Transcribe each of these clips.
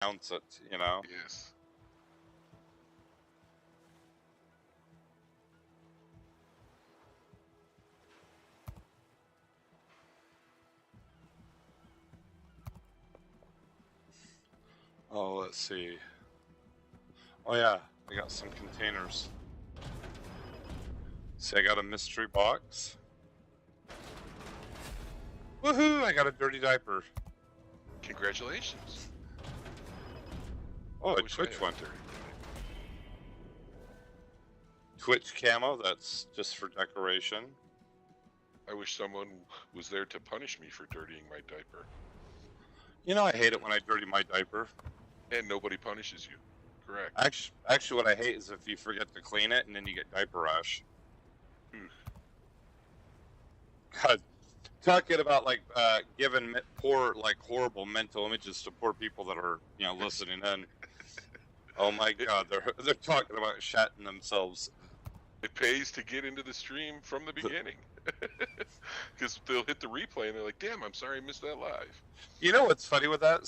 Announce it, you know? Yes. Oh, let's see. Oh yeah, I got some containers. See, I got a mystery box. Woohoo! I got a dirty diaper. Congratulations. Oh, I a wish I Twitch had one. a dirty Twitch camo, that's just for decoration. I wish someone was there to punish me for dirtying my diaper. You know, I hate it when I dirty my diaper. And nobody punishes you. Correct. Actually, what I hate is if you forget to clean it and then you get diaper rash. God, talking about like giving poor, like horrible mental images to poor people that are, you know, listening in. Oh my God, they're talking about shatting themselves. It pays to get into the stream from the beginning. Because they'll hit the replay and they're like, damn, I'm sorry I missed that live. You know what's funny with that?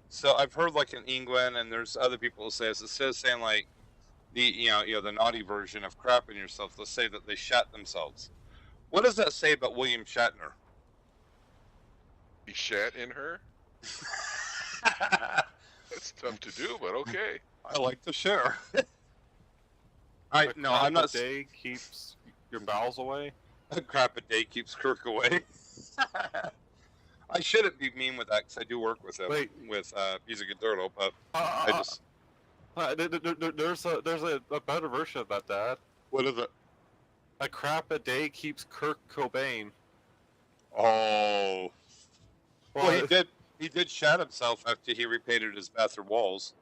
So I've heard like in England and there's other people who say this. Instead of saying like the the naughty version of crapping yourself, they'll say that they shat themselves. What does that say about William Shatner? He shat in her? That's tough to do, but okay. I like to share. I'm not. A day keeps your bowels away. A crap a day keeps Kirk away. I shouldn't be mean with that because I do work with him. Wait. With Music and Turtle, but I just. There's a better version of that, Dad. What is it? A crap a day keeps Kirk Cobain. Oh. Well, he did shat himself after he repainted his bathroom walls.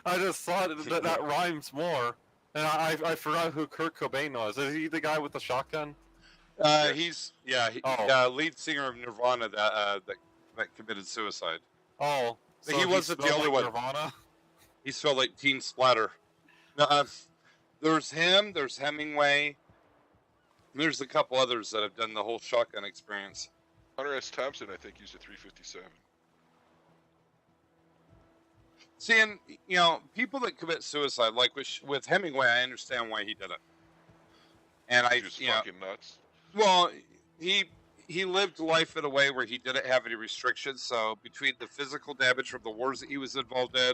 I just thought that rhymes more, and I forgot who Kurt Cobain was. Is he the guy with the shotgun? He's lead singer of Nirvana that committed suicide. Oh, so he wasn't the only one. Nirvana? He smelled like teen splatter. No, there's him. There's Hemingway. There's a couple others that have done the whole shotgun experience. Hunter S. Thompson, I think, used a 357. See, and people that commit suicide, like with Hemingway, I understand why he did it. And he was fucking nuts. Well, he lived life in a way where he didn't have any restrictions. So between the physical damage from the wars that he was involved in,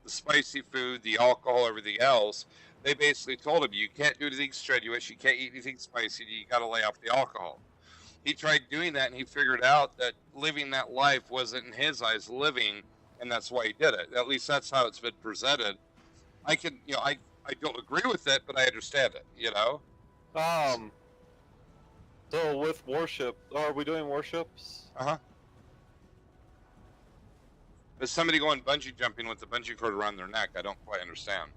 the spicy food, the alcohol, everything else, they basically told him, you can't do anything strenuous, you can't eat anything spicy, you got to lay off the alcohol. He tried doing that, and he figured out that living that life wasn't, in his eyes, living, and that's why he did it. At least that's how it's been presented. I can, I don't agree with it, but I understand it, So with Warship, are we doing Warships? Uh-huh. There's somebody going bungee jumping with the bungee cord around their neck. I don't quite understand.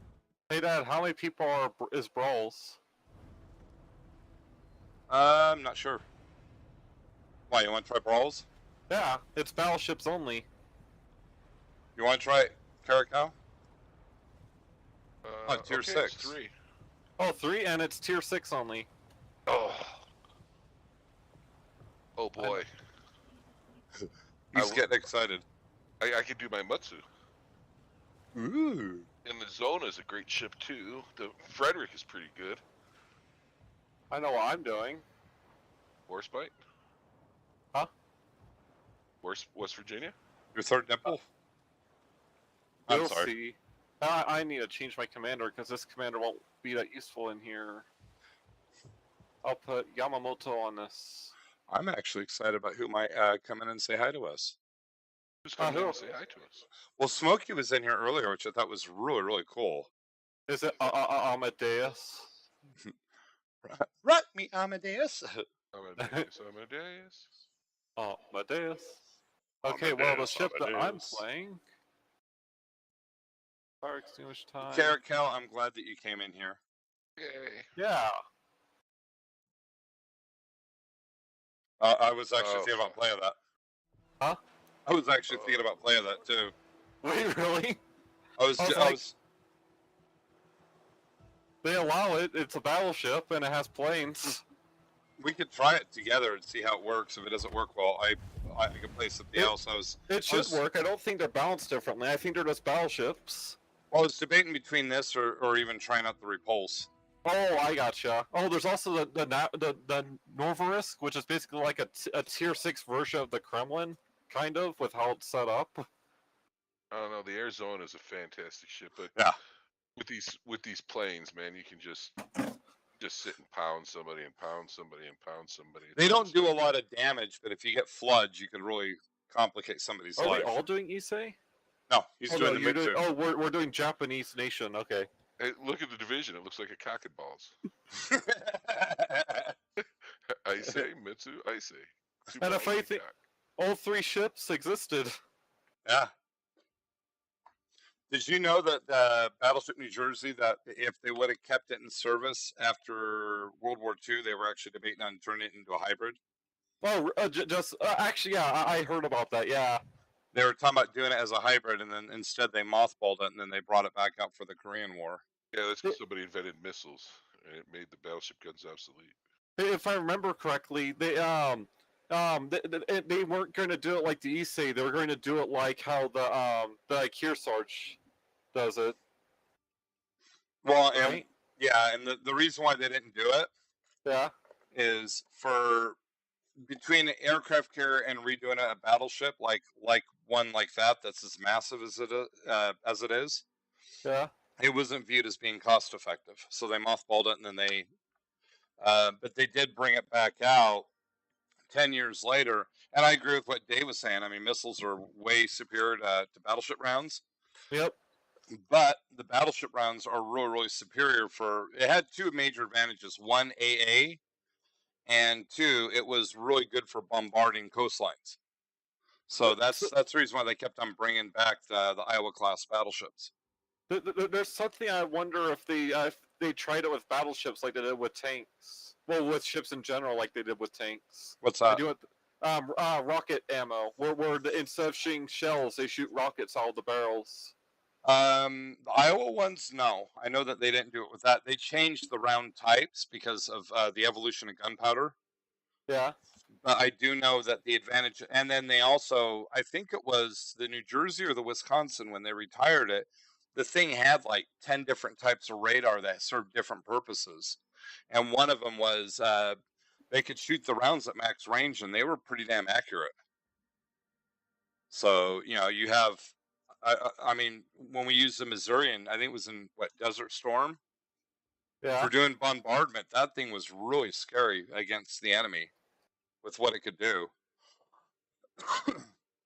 Hey Dad, how many people is Brawls? I'm not sure. Why, you want to try Brawls? Yeah, it's battleships only. You want to try Kerikow? Tier okay, 6. It's 3. Oh, 3, and it's tier 6 only. Oh boy. He's getting excited. I could do my Mutsu. Ooh. And the Zona is a great ship too. The Frederick is pretty good. I know what I'm doing. Warspite? Huh? West Virginia? Your third nipple? I'm You'll sorry. see. I need to change my commander because this commander won't be that useful in here. I'll put Yamamoto on this. I'm actually excited about who might come in and say hi to us. Who's coming in and say hi to us? Well, Smokey was in here earlier, which I thought was really, really cool. Is it Amadeus? Rock me, Amadeus. Amadeus. Amadeus. Okay, well, the ship that I'm playing... Fire extinguish time. Kerikow, I'm glad that you came in here. Yay. Yeah. I was actually thinking about playing that. Huh? I was actually thinking about playing that too. Wait, really? I was. They allow it. It's a battleship and it has planes. We could try it together and see how it works. If it doesn't work well, I could play something else. It should work. I don't think they're balanced differently. I think they're just battleships. Well, I was debating between this or even trying out the Repulse. Oh, I gotcha. Oh, there's also the Novorisk, which is basically like a tier 6 version of the Kremlin, kind of, with how it's set up. I don't know. The Arizona is a fantastic ship, but Yeah. with these planes, man, you can just sit and pound somebody and pound somebody and pound somebody. They don't do a lot of damage, but if you get floods, you can really complicate somebody's life. Are they all doing Issei? No, he's doing the Mitsu. Oh, we're doing Japanese nation. Okay. Hey, look at the division. It looks like a cock and balls. Issei, Mitsu, Issei. And if I think all 3 ships existed. Yeah. Did you know that Battleship New Jersey, that if they would have kept it in service after World War II, they were actually debating on turning it into a hybrid? Oh, actually, yeah, I heard about that. Yeah. They were talking about doing it as a hybrid, and then instead they mothballed it, and then they brought it back out for the Korean War. Yeah, that's because somebody invented missiles, and it made the battleship guns obsolete. If I remember correctly, they weren't going to do it like the Issei. They were going to do it like how the Kearsarge does it. Well, right? and the reason why they didn't do it, is for between an aircraft carrier and redoing a battleship like one like that's as massive as it is. Yeah. It wasn't viewed as being cost effective, so they mothballed it, and then they, but they did bring it back out 10 years later. And I agree with what Dave was saying. I mean, missiles are way superior to battleship rounds. Yep. But the battleship rounds are really, really superior it had 2 major advantages. 1, AA, and 2, it was really good for bombarding coastlines. So that's the reason why they kept on bringing back the Iowa class battleships. There's something I wonder if they tried it with battleships like they did with tanks. Well, with ships in general, like they did with tanks. What's that? They do it, rocket ammo, where instead of shooting shells, they shoot rockets out of the barrels. The Iowa ones, no. I know that they didn't do it with that. They changed the round types because of the evolution of gunpowder. Yeah. But I do know that the advantage, and then they also, I think it was the New Jersey or the Wisconsin when they retired it, the thing had like 10 different types of radar that served different purposes. And one of them was they could shoot the rounds at max range, and they were pretty damn accurate. So, you have, I mean, when we used the Missourian, I think it was in, Desert Storm? Yeah. For doing bombardment, that thing was really scary against the enemy with what it could do.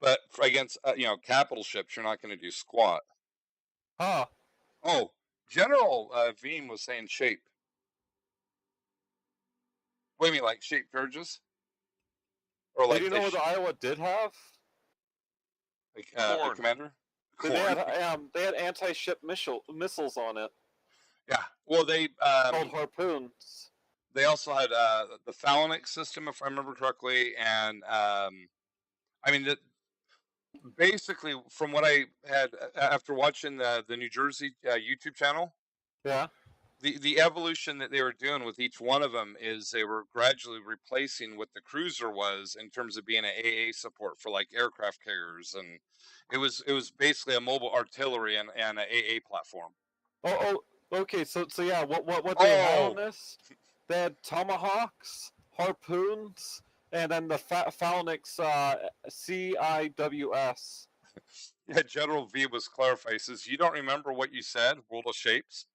But against, capital ships, you're not going to do squat. Huh. Oh, General Veeam was saying shape. What do you mean, like shape Burgess? Or like do you know what the Iowa did have? Like a commander? They had anti-ship missiles on it. Yeah. Well, they called harpoons. They also had the Phalanx system, if I remember correctly, and I mean basically, from what I had after watching the New Jersey YouTube channel, the evolution that they were doing with each one of them is they were gradually replacing what the cruiser was in terms of being an AA support for like aircraft carriers, and it was basically a mobile artillery and an AA platform. Oh, okay. So yeah, what they had on this? They had tomahawks, harpoons, and then the Phalanx CIWS. Yeah, General V was clarifying. He says, "You don't remember what you said? World of Shapes."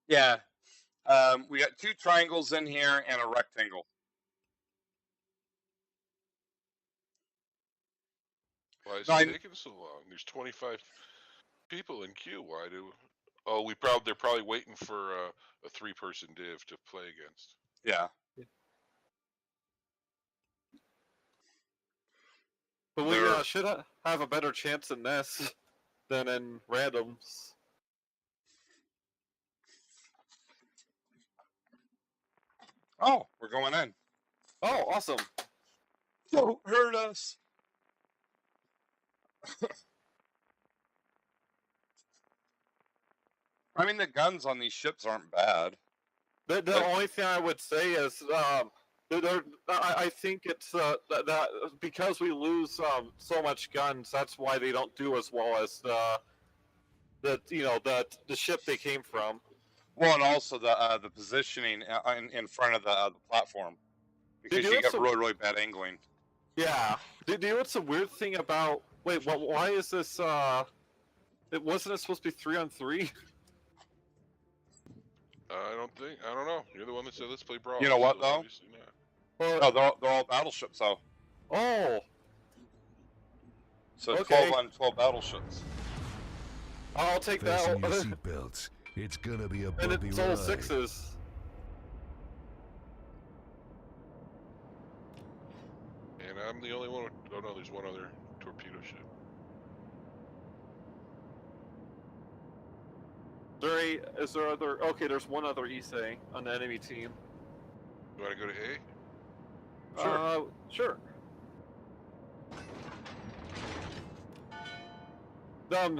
Yeah, we got 2 triangles in here and a rectangle. Why is it taking so long? There's 25 people in queue. Why do? Oh, they're probably waiting for a 3-person div to play against. Yeah. But we should have a better chance in this than in randoms. Oh, we're going in. Oh, awesome. Don't hurt us. I mean, the guns on these ships aren't bad. The only thing I would say is I think it's that because we lose so much guns, that's why they don't do as well as the ship they came from. Well, and also the positioning in front of the platform, because you get really bad angling. Yeah. Do you know what's the weird thing about? Wait, why is this? Wasn't it supposed to be 3-on-3? I don't know. You're the one that said let's play brawl. You know what, so though? obviously not. Well, no, they're all battleships, though. Oh. So 12 on 12 battleships. I'll take Fasten that. your seatbelts. It's gonna be a And bumpy it's all ride. 6s. And I'm the only one. Oh no, there's one other torpedo ship. Is there other? Okay, there's one other Issei on the enemy team. You want to go to A? Sure. Sure.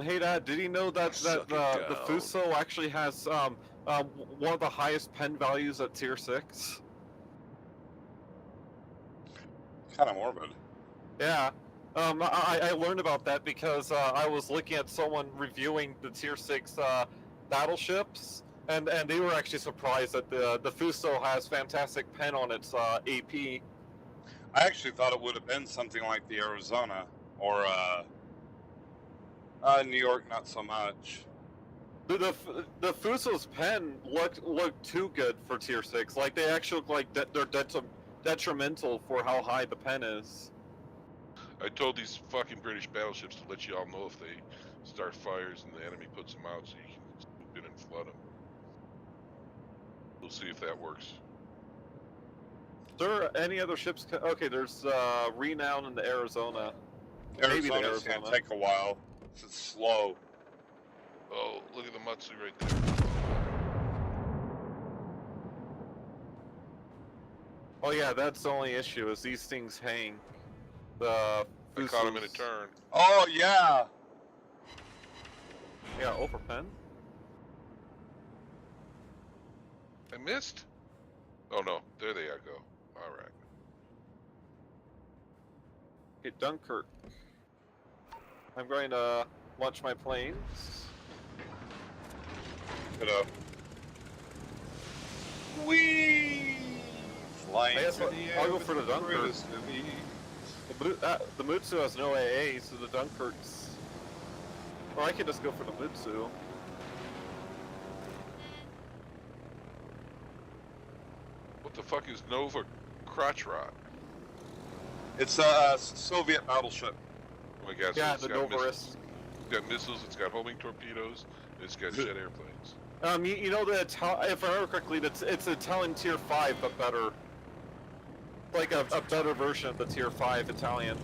Hey Dad, did you know that the Fuso actually has one of the highest pen values at tier 6? Kind of morbid. Yeah. I learned about that because I was looking at someone reviewing the tier 6 battleships, and they were actually surprised that the Fuso has fantastic pen on its AP. I actually thought it would have been something like the Arizona or New York, not so much. The Fuso's pen looked too good for tier 6. Like they actually look like they're detrimental for how high the pen is. I told these fucking British battleships to let you all know if they start fires and the enemy puts them out, so you can swoop in and flood them. We'll see if that works. Is there any other ships? Okay, there's Renown in the Arizona. Arizona's going to take a while. It's slow. Oh, look at the Matsu right there. Oh yeah, that's the only issue, is these things hang. I caught him in a turn. Oh, yeah! Yeah, over pen. I missed? Oh no, there they are, go. Alright. Okay, Dunkirk. I'm going to launch my planes. Get up. Whee! Flying through the air. I'll go for the Dunkirk. greatest of ease. The Mutsu has no AA, so the Dunkirk's... Or I could just go for the Mutsu. What the fuck is Nova Crotch Rot? It's a Soviet battleship. Oh my god, Yeah, so the it's Novarisk. it's got missiles, it's got homing torpedoes, it's got jet airplanes. You know that if I remember correctly, it's Italian tier 5, but better. Like a better version of the tier 5 Italian.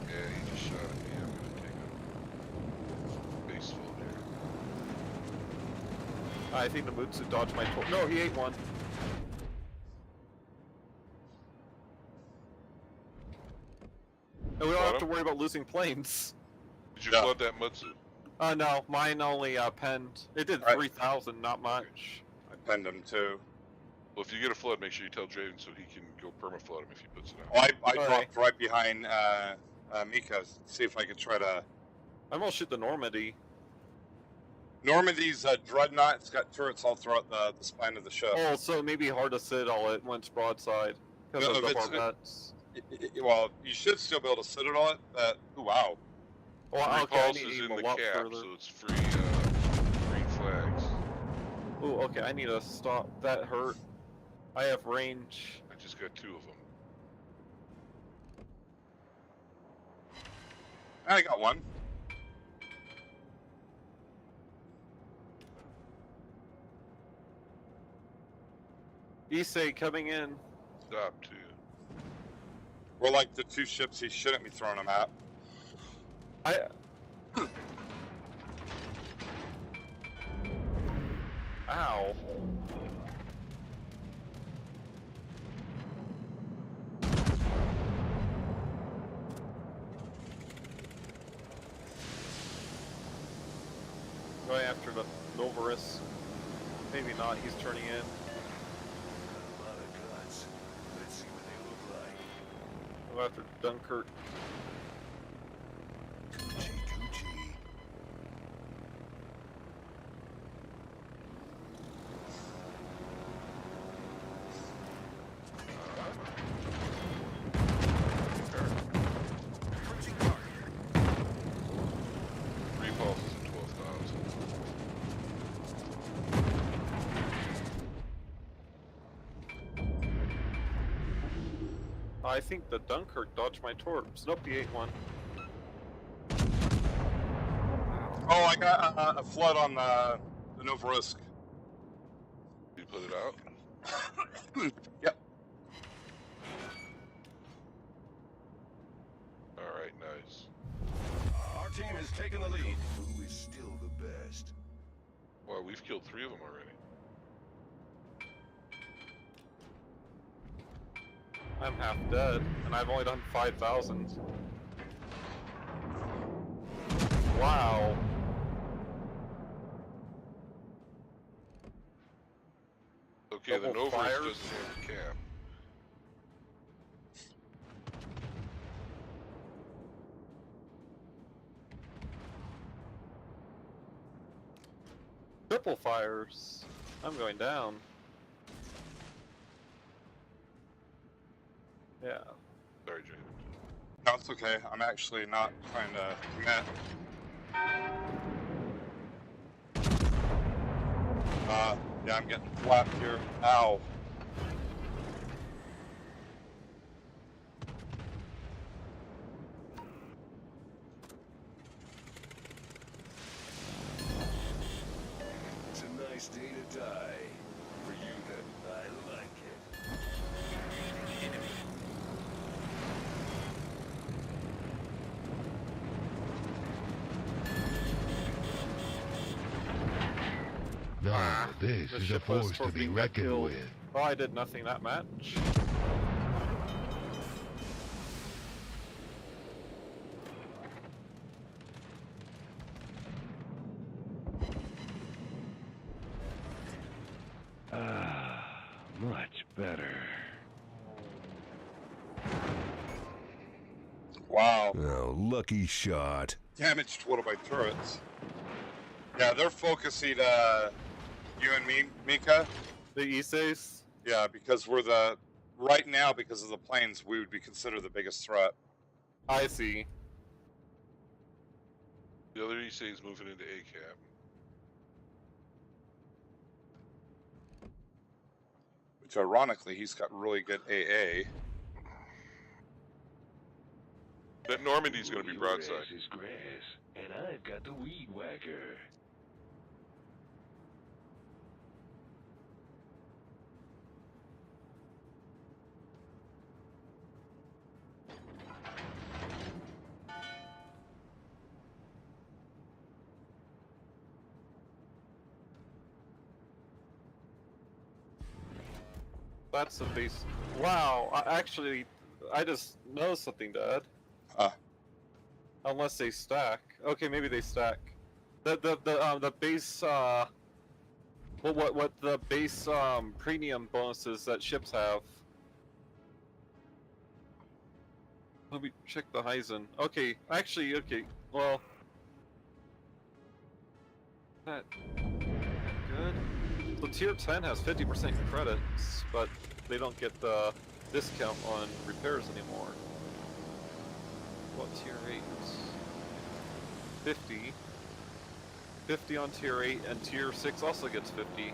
Yeah, he just shot at me. I'm gonna take a base full here. I think the Mutsu dodged my... No, he ate one. And we don't have to worry about losing planes. Did you flood that Mutsu? No, mine only penned. It did 3,000, not much. I penned him too. Well, if you get a flood, make sure you tell Draven so he can go perma-flood him if he puts it out. Oh, I dropped right behind Mika. See if I could try to... I'm gonna shoot the Normandy. Normandy's dreadnought. It's got turrets all throughout the spine of the ship. Oh, so it may be hard to sit all at once broadside. Because No, of the if it's- Corvettes. Well, you should still be able to sit it on it. Wow. Well, okay, I Repulse need is to in aim a the lot cap, further. so it's free green flags. Ooh, okay, I need to stop. That hurt. I have range. I just got 2 of them. I got one. Issei coming in. Stop, 2. We're like the 2 ships he shouldn't be throwing them at. Ow. Going after the Novarisk. Maybe not, he's turning in. go after Dunkirk. G2G. Repulse is at 12,000. I think the Dunkirk dodged my torps. Nope, he ate one. Oh, I got a flood on the Novorossiysk. You put it out? Yep. Alright, nice. Our team has taken the lead. Who is still the best? Well, we've killed 3 of them already. I'm half dead, and I've only done 5,000. Wow. Okay, the Double Novus fires? doesn't have a cap. Triple fires. I'm going down. Yeah. Sorry, Jay. No, it's okay. I'm actually not trying to commit. Yeah, I'm getting flapped here. Ow. It's a nice day to die. For you, then, I like it. No, this The is a ship was force to be torpedoed, got reckoned killed. with. Oh, I did nothing that match. Much better. Wow. Oh, lucky shot. Damaged one of my turrets. Yeah, they're focusing you and me, Mika. The Isays? Yeah, because we're the right now because of the planes, we would be considered the biggest threat. I see. The other EC is moving into A-cap. Which ironically, he's got really good AA. That Normandy's going to be Your broadside. ass is grass, and I've got the weed whacker. That's a base. Wow, I just noticed something, Dad. Unless they stack. Okay, maybe they stack. The base what the base premium bonuses that ships have. Let me check the Heisen. Okay, actually, okay, well, that good. So tier 10 has 50% credits, but they don't get the discount on repairs anymore. What tier 8? 50. 50 on tier 8, and tier 6 also gets 50.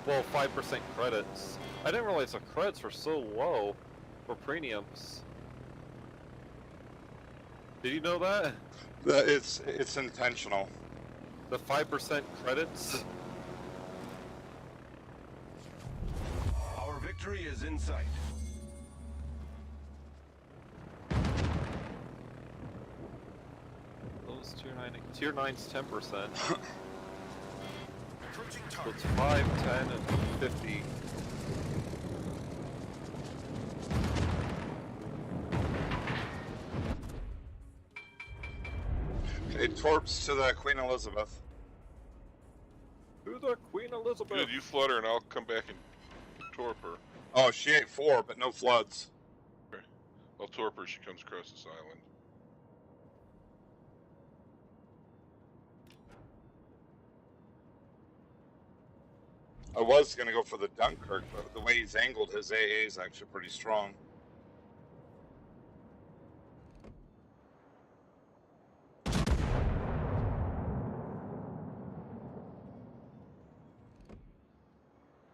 Well, 5% credits. I didn't realize the credits were so low for premiums. Did you know that? It's intentional. The 5% credits? Our victory is in sight. Those tier 9's 10%. So it's 5, 10, and 50. Okay, torps to the Queen Elizabeth. To the Queen Elizabeth! Good, you flutter and I'll come back and torp her. Oh, she ate 4, but no floods. I'll torp her. She comes across this island. I was going to go for the Dunkirk, but the way he's angled, his AA is actually pretty strong.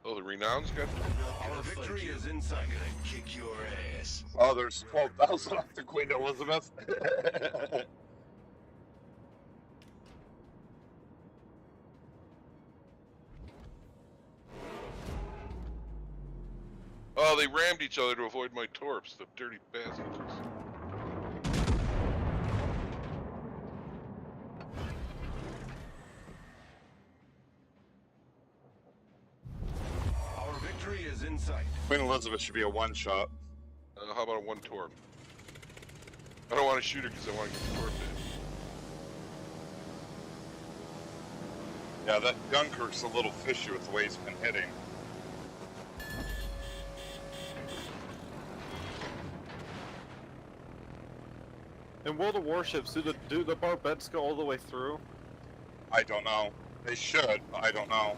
Oh, the Renown's got. Our victory is in sight. Gonna kick your ass. Oh, there's 12,000 off the Queen Elizabeth. Oh, they rammed each other to avoid my torps. The dirty bastards. Our victory is in sight. Queen Elizabeth should be a one-shot. How about a one torp? I don't want to shoot her because I want to get the torp in. Yeah, that Dunkirk's a little fishy with the way he's been hitting. In World of Warships, do the barbettes go all the way through? I don't know. They should, but I don't know.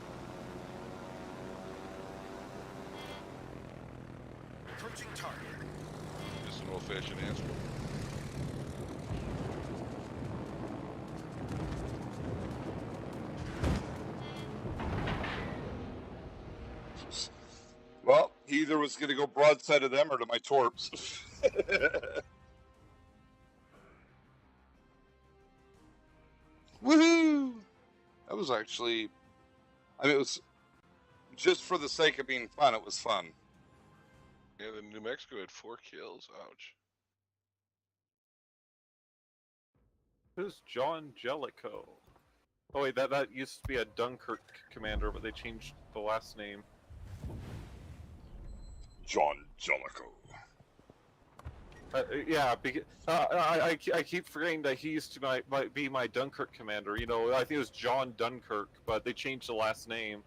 Approaching target. Just an old-fashioned answer. Well, he either was going to go broadside of them or to my torps. Woohoo! That was actually, I mean, it was just for the sake of being fun. It was fun. Yeah, the New Mexico had 4 kills. Ouch. Who's John Jellicoe? Oh wait, that used to be a Dunkirk commander, but they changed the last name. John Jellicoe. Yeah, because I keep forgetting that he used to might be my Dunkirk commander. You know, I think it was John Dunkirk, but they changed the last name.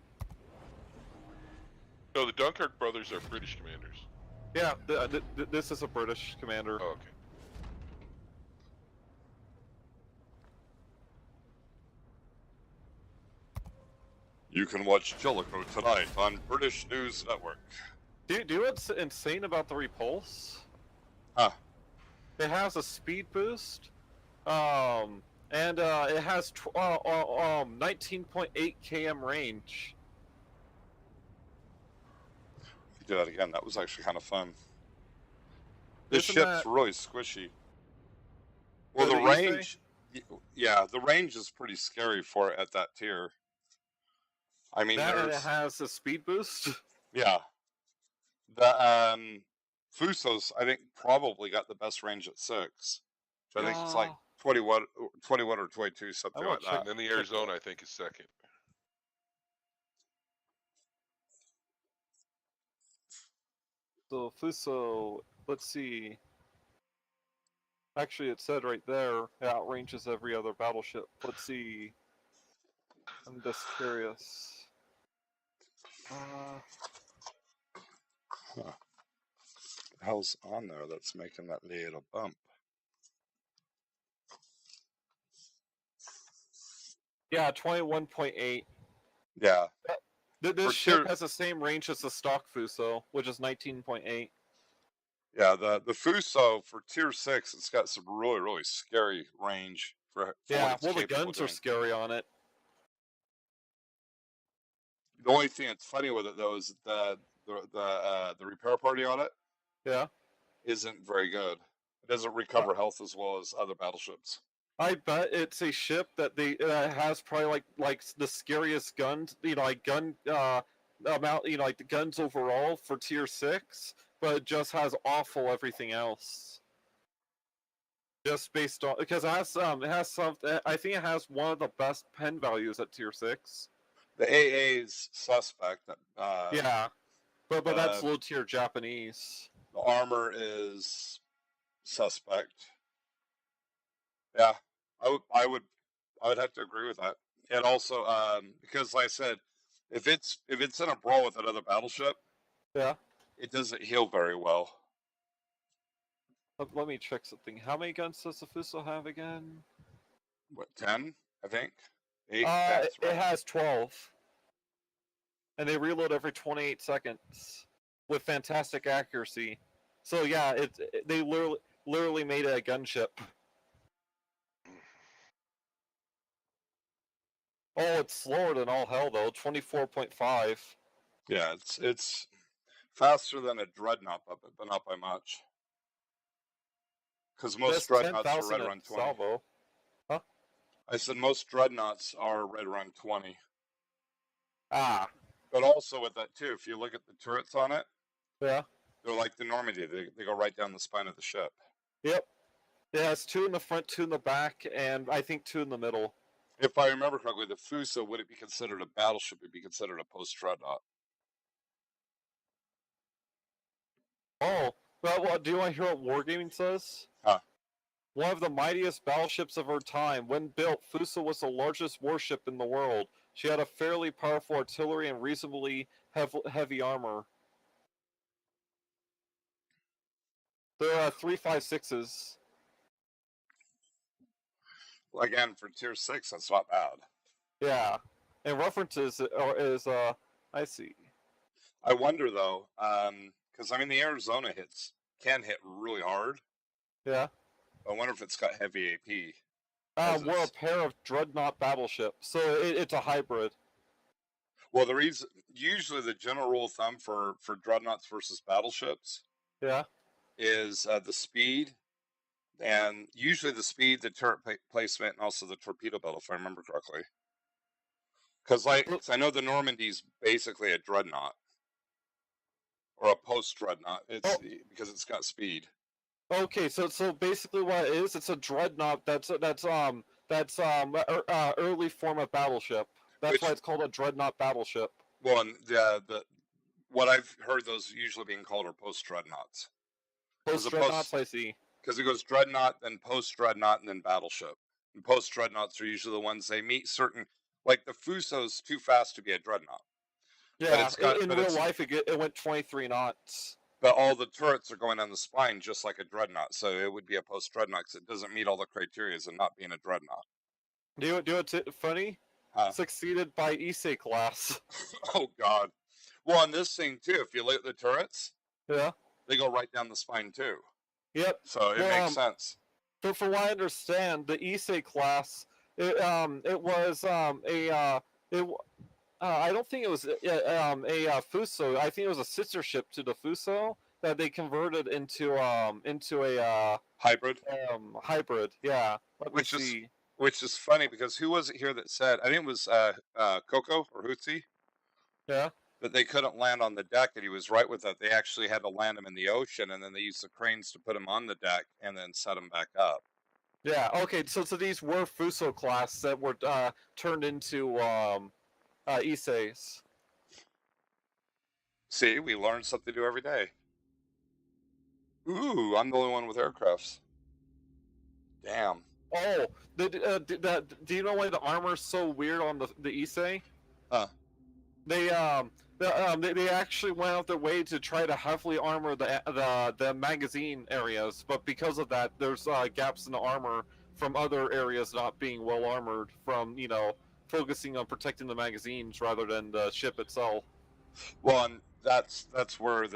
No, the Dunkirk brothers are British commanders. Yeah, this is a British commander. Oh, okay. You can watch Jellicoe tonight on British News Network. Do you know what's insane about the Repulse? Huh. It has a speed boost, and it has 19.8 km range. Do that again. That was actually kind of fun. This Isn't ship's that- really squishy. Well, What the did you range, yeah, the range is pretty scary for it at that tier. I mean, That and it there's, has a speed boost. yeah, the Fuso's I think probably got the best range at 6. So I think it's like 21 or 22, something I like want that. And then the Arizona, I think, is second. So Fuso, let's see. Actually, it said right there, it outranges every other battleship. Let's see. I'm just curious. Huh. The hell's on there that's making that little bump? Yeah, 21.8. Yeah, This For ship sure. has the same range as the stock Fuso, which is 19.8. yeah. The Fuso for tier 6, it's got some really scary range for what Yeah, it's well, the capable of guns are doing. scary on it. The only thing that's funny with it though is that the repair party on it Yeah. isn't very good. It doesn't recover health as well as other battleships. I bet it's a ship that has probably like the scariest guns, like gun amount, like the guns overall for tier 6, but it just has awful everything else. Just based on because it has some. I think it has one of the best pen values at tier 6. The AA's suspect. Yeah, but that's low tier Japanese. The armor is suspect. Yeah, I would have to agree with that. And also, because like I said, if it's in a brawl with another battleship, Yeah. it doesn't heal very well. Let me check something. How many guns does the Fuso have again? What, 10? I think 8. It That's right. has 12, and they reload every 28 seconds with fantastic accuracy. So yeah, they literally made it a gunship. Oh, it's slower than all hell though. 24.5. Yeah, it's faster than a dreadnought, but not by much. Because most dreadnoughts are right around 20. Salvo. Huh? I said most dreadnoughts are right around 20. Ah. But also with that too, if you look at the turrets on it, Yeah. they're like the Normandy. They go right down the spine of the ship. Yep. It has 2 in the front, 2 in the back, and I think 2 in the middle. If I remember correctly, the Fuso, would it be considered a battleship? Would it be considered a post-dreadnought? Oh, well, do you want to hear what Wargaming says? Huh. One of the mightiest battleships of her time. When built, Fuso was the largest warship in the world. She had a fairly powerful artillery and reasonably heavy armor. There are 3.56s. Well, again, for Tier 6, that's not bad. Yeah. And references I see. I wonder, though, because, I mean, the Arizona can hit really hard. Yeah. I wonder if it's got heavy AP. We're a pair of dreadnought battleships, so it's a hybrid. Well, usually the general rule of thumb for dreadnoughts versus battleships is the speed, and usually the speed, the turret placement, and also the torpedo belt, if I remember correctly. Because I know the Normandy's basically a dreadnought or a post-dreadnought. Because it's got speed. Okay, so basically what it is, it's a dreadnought that's early form of battleship. That's why it's called a dreadnought battleship. Well, and what I've heard those usually being called are post-dreadnoughts. Post-dreadnoughts, I see. Because it goes dreadnought, then post-dreadnought, and then battleship. And post-dreadnoughts are usually the ones they meet certain... Like, the Fuso's too fast to be a dreadnought. Yeah, in real life, it went 23 knots. But all the turrets are going on the spine just like a dreadnought, so it would be a post-dreadnought because it doesn't meet all the criteria of not being a dreadnought. Do you know what's funny? Huh? Succeeded by Issei class. Oh, God. Well, on this thing, too, if you look at the turrets, they go right down the spine, too. Yep. So it makes sense. From what I understand, the Issei class, I don't think it was a Fuso. I think it was a sister ship to the Fuso that they converted into a hybrid. Hybrid, yeah. Which is funny because who was it here that said? I think it was Coco or Hootsie. Yeah. That they couldn't land on the deck, and he was right with that. They actually had to land him in the ocean, and then they used the cranes to put him on the deck and then set him back up. Yeah. Okay. So these were Fuso class that were turned into Isseis. See, we learn something new every day. Ooh, I'm the only one with aircrafts. Damn. Oh, do you know why the armor's so weird on the Issei? Huh. They actually went out their way to try to heavily armor the magazine areas, but because of that, there's gaps in the armor from other areas not being well armored from focusing on protecting the magazines rather than the ship itself. Well, and that's why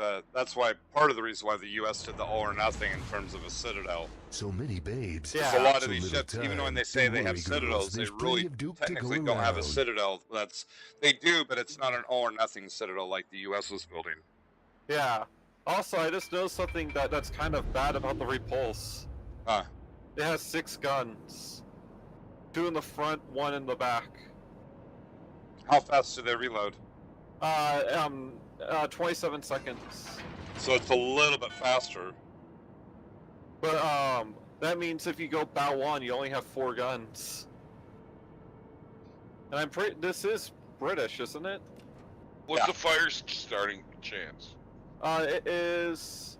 part of the reason why the U.S. did the all or nothing in terms of a citadel. So many babes. Yeah. A lot of these ships, even when they say they have citadels, they really technically don't have a citadel. They do, but it's not an all or nothing citadel like the U.S. was building. Yeah. Also, I just noticed something that's kind of bad about the Repulse. Huh. It has 6 guns. 2 in the front, 1 in the back. How fast do they reload? 27 seconds. So it's a little bit faster. But that means if you go bow 1, you only have 4 guns. And this is British, isn't it? What's the fire starting chance? It is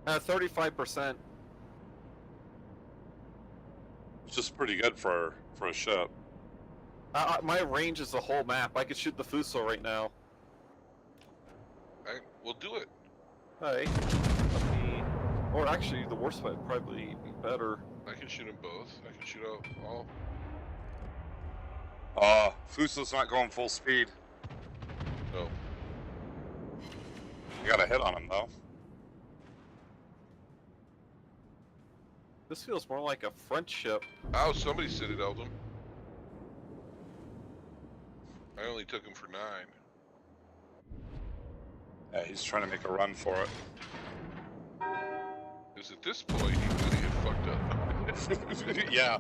35%. Which is pretty good for a ship. My range is the whole map. I could shoot the Fuso right now. We'll do it. Hey, let me Or actually, the Warspite would probably be better. I can shoot them both. I can shoot out all. Fuso's not going full speed. No. You got a hit on him, though. This feels more like a French ship. Oh, somebody citadeled him. I only took him for 9. Yeah, he's trying to make a run for it. Because at this point, he really had fucked up. Yeah.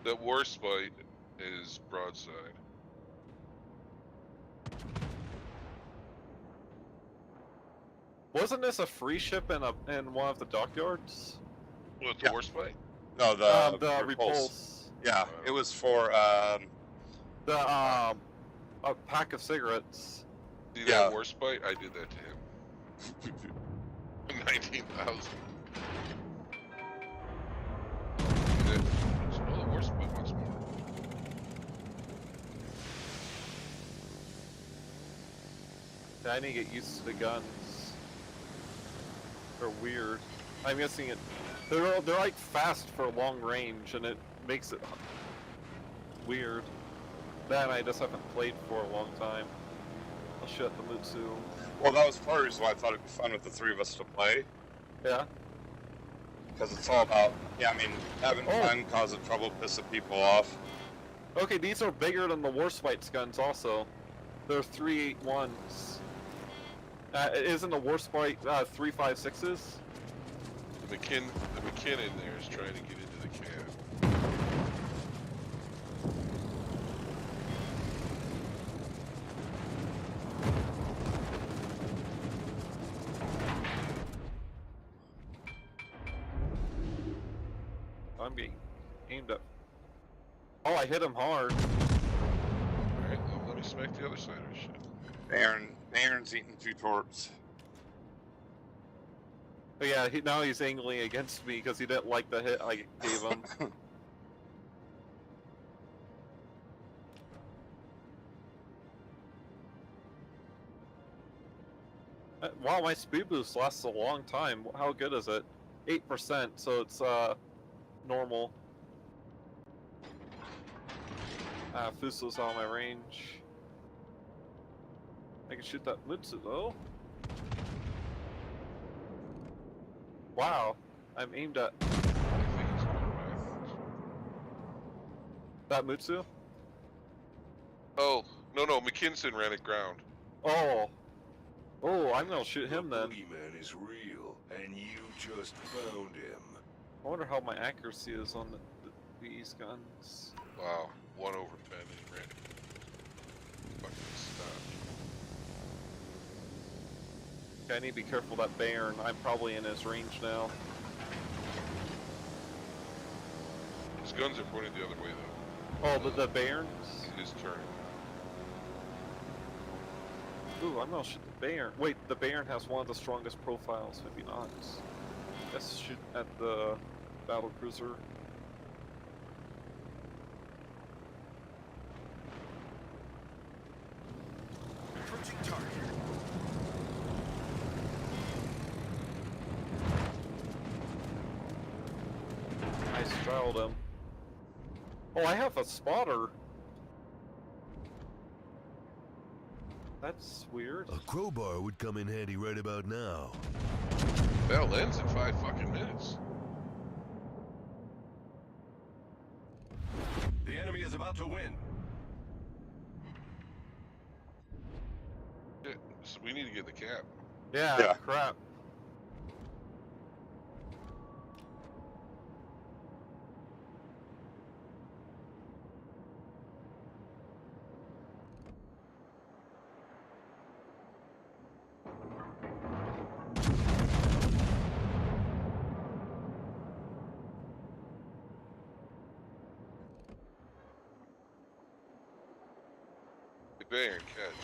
That Warspite is broadside. Wasn't this a free ship in one of the dockyards? What, the Yeah. Warspite? No, The repulse. Yeah, it was for, The a pack of cigarettes. See Yeah. that Warspite? I did that to him. 19,000. Oh, the Warspite wants more. I need to get used to the guns. They're weird. I'm guessing it. They're like fast for long range, and it makes it weird. That I just haven't played for a long time. I'll shut the Mutsu. well, that was part of the reason why I thought it'd be fun with the 3 of us to play. Yeah. Because it's all about, yeah, I mean, having Oh. fun, causing trouble, pissing people off. Okay, these are bigger than the Warspite's guns. Also, they're 381s. Isn't the Warspite 356s? The McKinnon there is trying to get into the cab. I'm being aimed at. Oh, I hit him hard. Alright, well, let me smack the other side of his shit. Aaron's eating 2 torps. But yeah, now he's angling against me because he didn't like the hit I gave him. Wow, my speed boost lasts a long time. How good is it? 8%, so it's normal. Fuso's out of my range. I can shoot that Mutsu though. Wow, I'm aimed at I think it's going back. that Mutsu. Oh, no, McKinson ran it ground. Oh, I'm gonna shoot him The then. boogeyman is real, and you just found him. I wonder how my accuracy is on these guns. Wow, 1 over 10 and ran. Fucking stop. Okay, I need to be careful of that Baron. I'm probably in his range now. His guns are pointed the other way though. Oh, the Barons? His turn. Ooh, I'm gonna shoot the Baron. Wait, the Baron has one of the strongest profiles, maybe not. Let's shoot at the battle cruiser. Approaching target. I straddled him. Oh, I have a spotter. That's weird. A crowbar would come in handy right about now. Battle ends in 5 fucking minutes. The enemy is about to win. Shit, so we need to get the cap. Yeah, crap. The Baron catch.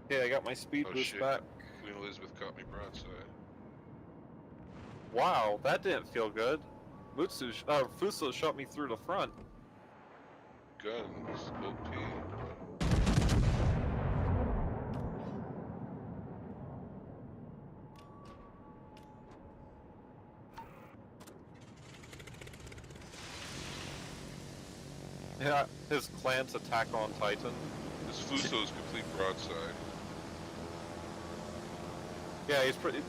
Yeah, I got my speed Oh, boost shit. back. Queen Elizabeth caught me broadside. Wow, that didn't feel good. Fuso shot me through the front. Guns, OP. Yeah, his clan's attack on Titan. This Fuso's complete broadside. Yeah,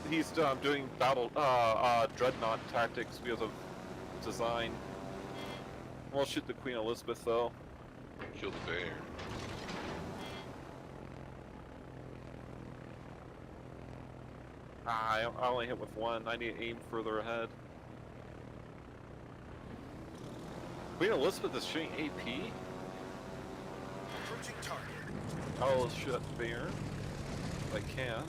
he's doing dreadnought tactics because of design. We'll shoot the Queen Elizabeth though. Kill the bear. I only hit with one. I need to aim further ahead. Queen Elizabeth is shooting AP? Approaching target. I'll shoot bear. If I can.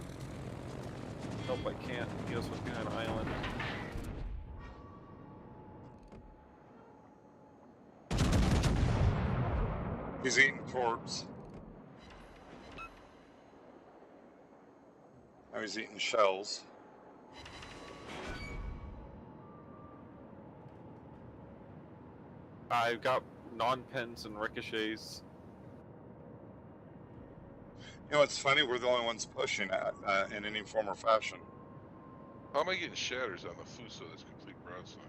Nope, I can't. He was behind an island. He's eating corpse. Now he's eating shells. I've got non-pens and ricochets. You know, it's funny, we're the only ones pushing it in any form or fashion. How am I getting shatters on the Fuso that's complete broadside?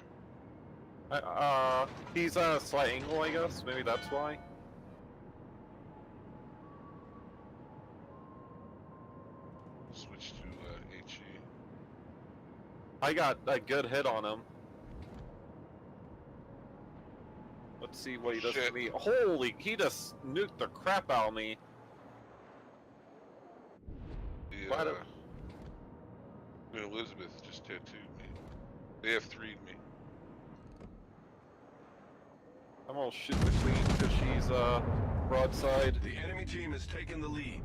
He's at a slight angle, I guess. Maybe that's why. Switch to HE. I got a good hit on him. Let's see what he does Shit. to me. Holy, he just nuked the crap out of me. The Why do- Queen Elizabeth just tattooed me. They have 3'd me. I'm gonna shoot the queen because she's broadside. The enemy team has taken the lead.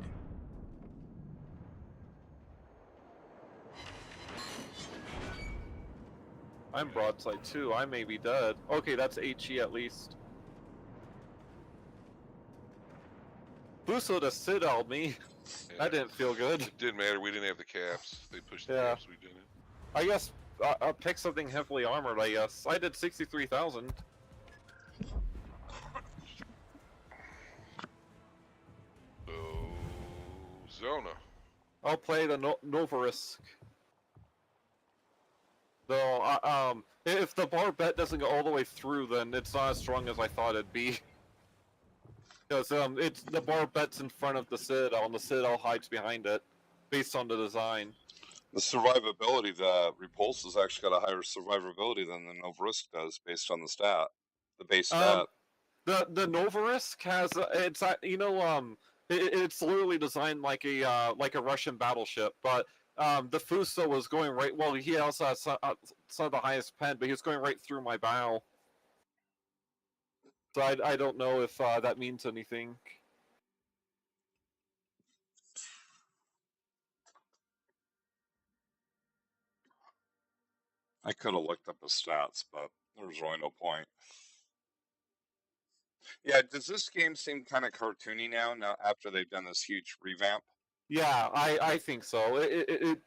I'm broadside too. I may be dead. Okay, that's HE at least. Buso just sit-out me. Yeah. That didn't feel good. It didn't matter. We didn't have the caps. They pushed the Yeah. caps. We didn't. I guess I'll pick something heavily armored, I guess. I did 63,000. So, Zona. I'll play the Novarisk. Though, if the bar bet doesn't go all the way through, then it's not as strong as I thought it'd be. Because it's the bar bet's in front of the Citadel, and the Citadel hides behind it, based on the design. The survivability, the Repulse has actually got a higher survivability than the Novarisk does, based on the stat, the base stat. The Novarisk has it's literally designed like a Russian battleship, but the Fuso was going right. Well, he also has some of the highest pen, but he was going right through my bow. So I don't know if that means anything. I could have looked up his stats, but there was really no point. Yeah, does this game seem kind of cartoony now after they've done this huge revamp? Yeah, I think so. It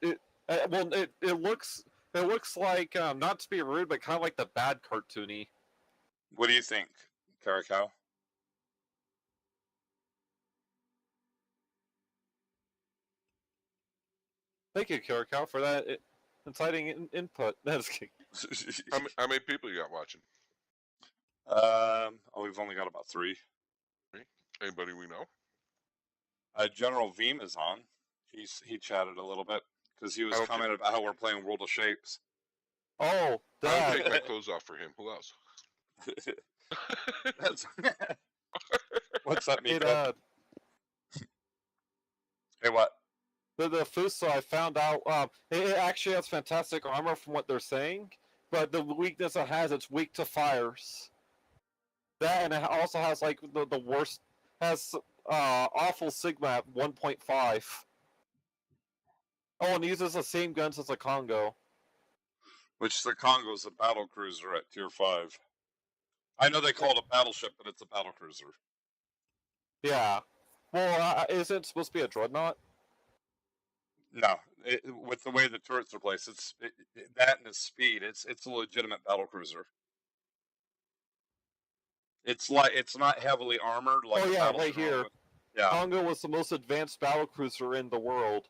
looks like not to be rude, but kind of like the bad cartoony. What do you think, Kerikow? Thank you, Kerikow, for that inciting input. That's How many people you got watching? We've only got about 3. Anybody we know? General Veem is on. He chatted a little bit because he was Okay. commenting about how we're playing World of Shapes. Oh, I'll that. take my clothes off for him. Who else? That's what's that mean? Hey, Dad. Hey, what? The Fuso, I found out, it actually has fantastic armor from what they're saying, but the weakness it has, it's weak to fires. That, and it also has, like, the worst, has awful Sigma at 1.5. Oh, and uses the same guns as the Congo. Which the Congo's a battle cruiser at tier 5. I know they call it a battleship, but it's a battle cruiser. Yeah. Well, isn't it supposed to be a dreadnought? No, with the way the turrets are placed, that and its speed. It's a legitimate battle cruiser. It's not heavily armored like. Oh a yeah, right battleship here. Yeah. Congo was the most advanced battle cruiser in the world.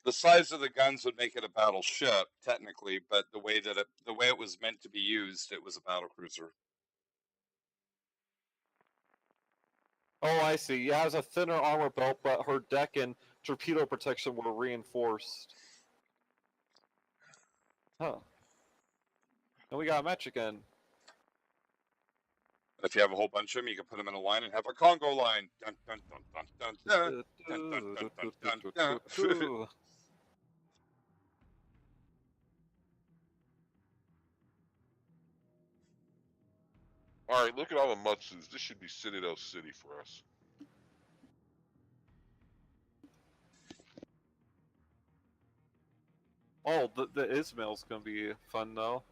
The size of the guns would make it a battleship technically, but the way it was meant to be used, it was a battle cruiser. Oh, I see. Yeah, it has a thinner armor belt, but her deck and torpedo protection were reinforced. Huh. And we got a match again. If you have a whole bunch of them, you can put them in a line and have a Congo line. Dun, dun, dun, dun, dun, dun. Dun, dun, dun, dun, dun, dun. Alright, look at all the Mutsus. This should be Citadel City for us. Oh, the Ismail's gonna be fun though.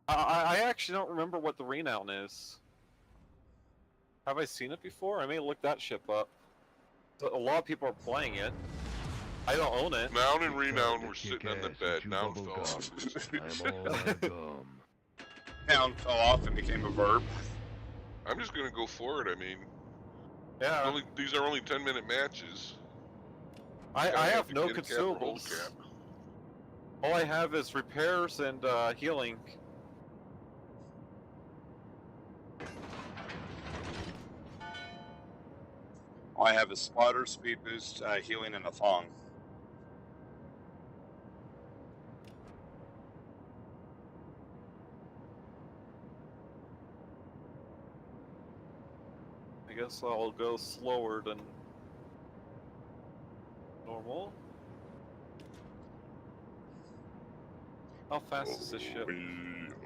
I actually don't remember what the Renown is. Have I seen it before? I may look that ship up. A lot of people are playing it. I don't own it. Noun and Renown were sitting on the bed. Noun fell off. I'm all out of gum. Noun fell off and became a verb. I'm just gonna go for it. I mean, Yeah. these are only 10-minute matches. I have no Get a cap or hold consumables. cap. All I have is repairs and healing. All I have is spotter, speed boost, healing, and a thong. I guess I'll go slower than normal. How fast is this ship?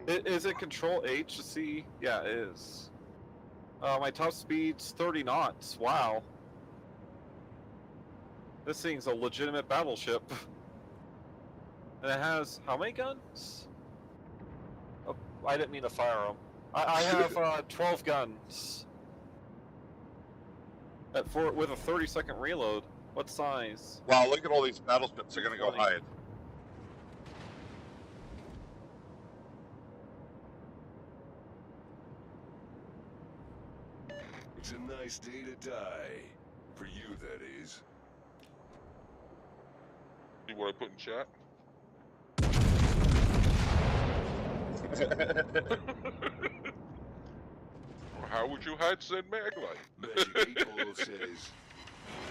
Is it Control H to see? Yeah, it is. My top speed's 30 knots. Wow. This thing's a legitimate battleship. And it has how many guns? Oh, I didn't mean to fire them. I have 12 guns. With a 30-second reload. What size? Wow, look at all these battleships. They're going to go 20. hide. It's a nice day to die. For you, that is. See what I put in chat? How would you hide said maglite? Magic 8 Ball says,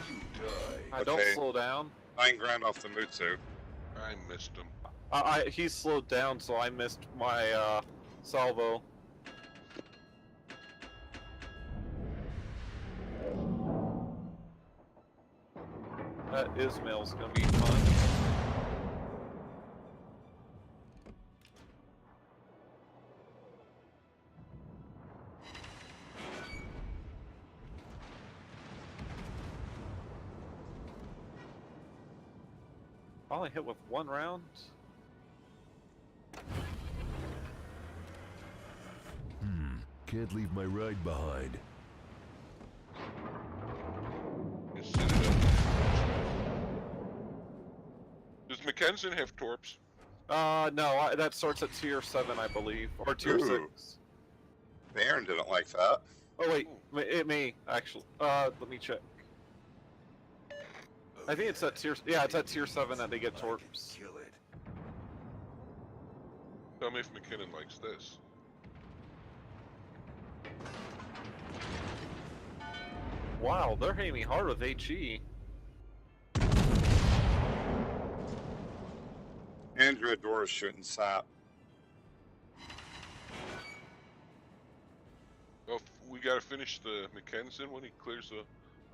you die. Don't Okay. slow down. 9 grand off the Mutsu. I missed him. He slowed down, so I missed my salvo. That Ismail's gonna be fun. Only hit with 1 round. Can't leave my ride behind. Is Citadel. Does Mackenzie have torps? No, that starts at tier 7, I believe, or tier Ooh. 6. Baron didn't like that. Oh wait, it may actually. Let me check. I think it's at tier. Yeah, it's at tier 7 that they get torps. Kill it. Tell me if McKinnon likes this. Wow, they're hitting me hard with HE. Andrew Adora's shooting sap. Oh, we gotta finish the Mackenzie when he clears the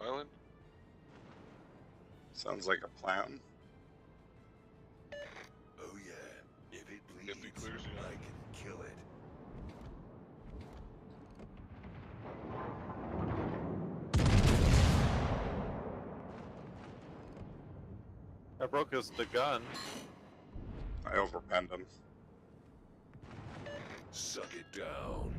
island. Sounds like a plan. Oh yeah. If it bleeds, If he clears the I island. can kill it. I broke the gun. I overpenned him. Suck it down.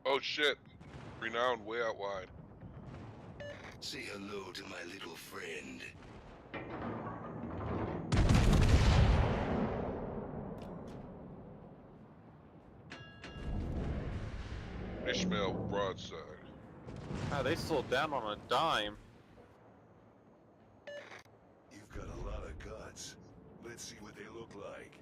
Oh shit! Renowned way out wide. Say hello to my little friend. Ishmael broadside. Ah, they slowed down on a dime. You've got a lot of guts. Let's see what they look like.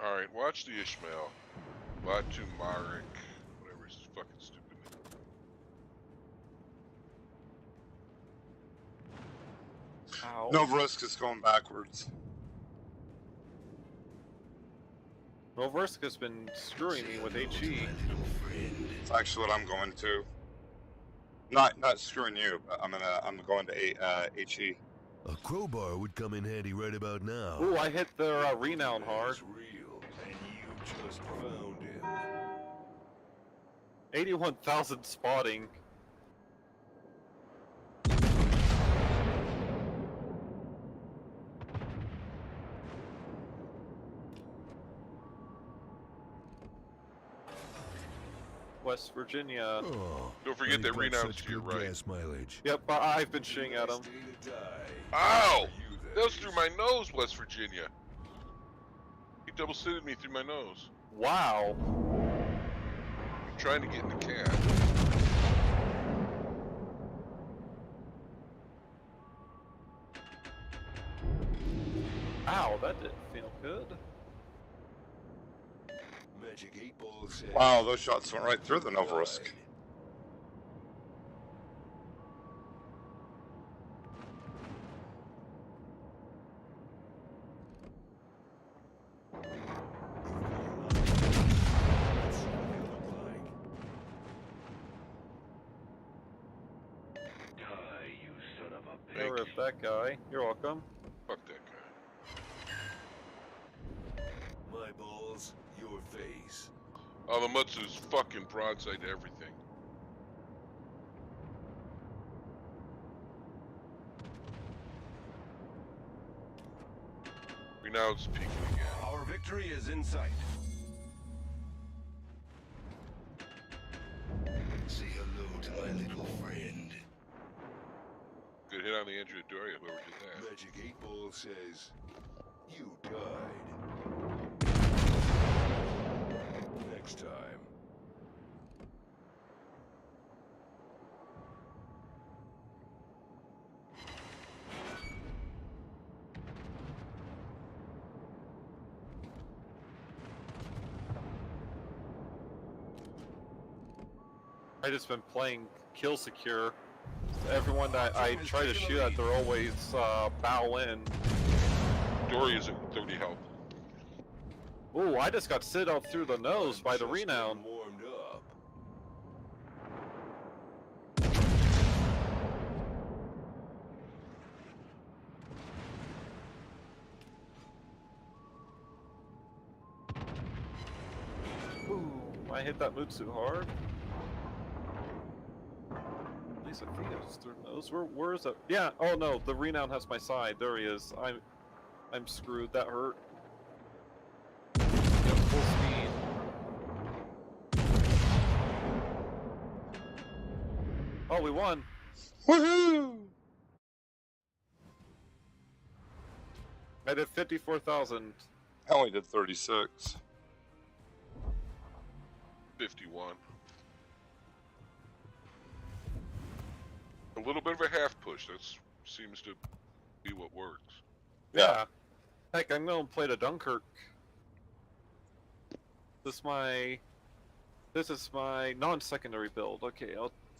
Alright, watch the Ishmael. Batu Marek. Whatever his fucking stupid name. Ow. Novorisk is going backwards. Novorisk has been screwing me with HE. It's actually what I'm going to. Not screwing you, but I'm going to HE. A crowbar would come in handy right about now. Ooh, I hit their renown hard. It's real, and you just found him. 81,000 spotting. West Virginia. Oh, Don't forget I've that got renown's such to your good right. gas mileage. Yep, I've been shooting at him. Nice day to die. Ow! For you, That was is. through my nose, West Virginia. He double-sided me through my nose. Wow. I'm trying to get in the cab. Ow, that didn't feel good. Magic 8 Ball says. Wow, those shots went right through the Novorisk. Died. Let's see what they look like. Die, you son of a Thank You're you. that guy. You're welcome. Fuck that guy. My balls, your face. Alamutsu's fucking broadside to everything. Renown's peeking again. Our victory is in sight. Say hello to my little friend. Good hit on the Andrea Doria, whoever did that. Magic 8 Ball says, you died. Next time. I just been playing Kill Secure. Everyone that I try to shoot at, they're always bow in. Doria's at 30 health. Ooh, I just got sit out through the nose by the Just renown. getting warmed up. Ooh, I hit that Mutsu hard. At least I think it was through the nose. Where is it? Yeah. Oh no, the renown has my side. There he is. I'm screwed. That hurt. Yep, full speed. Oh, we won. Woohoo! I did 54,000. I only did 36. 51. A little bit of a half push. That seems to be what works. Yeah. Heck, I'm gonna play the Dunkirk. This is my non-secondary build. Okay,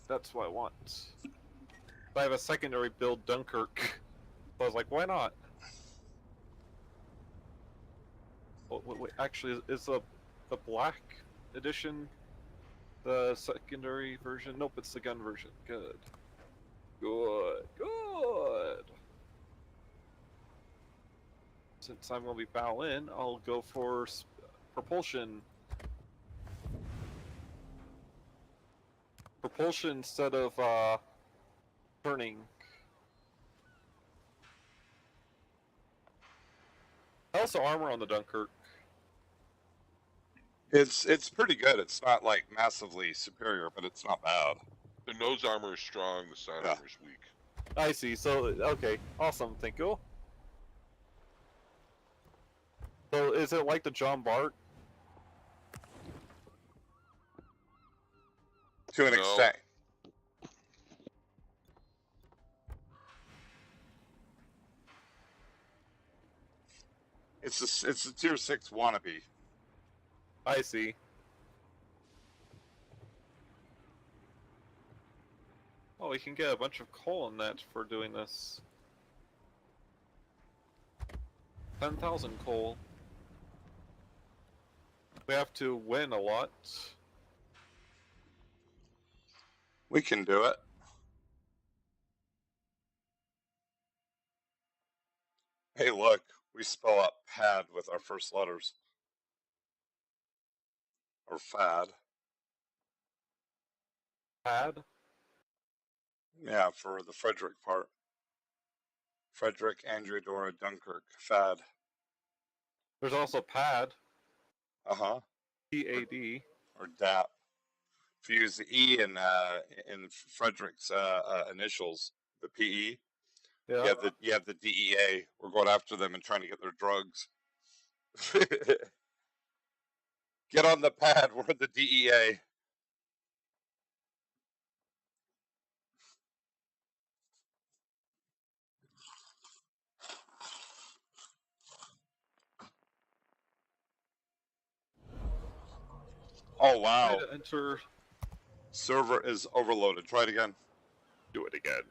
that's what I want. I have a secondary build Dunkirk. So I was like, why not? Oh, wait, actually, is the black edition the secondary version? Nope, it's the gun version. Good. Good. Since I'm gonna be bow in, I'll go for propulsion. Propulsion instead of turning. Also armor on the Dunkirk. It's pretty good. It's not like massively superior, but it's not bad. The nose armor is strong, the side Yeah. armor is weak. I see. So okay, awesome. Thank you. So is it like the John Bart? To an No. extent. It's a tier 6 wannabe. I see. Oh, we can get a bunch of coal in that for doing this. 10,000 coal. We have to win a lot. We can do it. Hey, look, we spell out pad with our first letters. Or fad. Pad? Yeah, for the Frederick part. Frederick, Andrea, Dora, Dunkirk, fad. There's also pad. Uh-huh. P-A-D. Or DAP. If you use the E in Frederick's initials, the PE, Yeah. you have the DEA. We're going after them and trying to get their drugs. Get on the pad. We're the DEA. Oh, wow. Enter. Server is overloaded. Try it again. Do it again.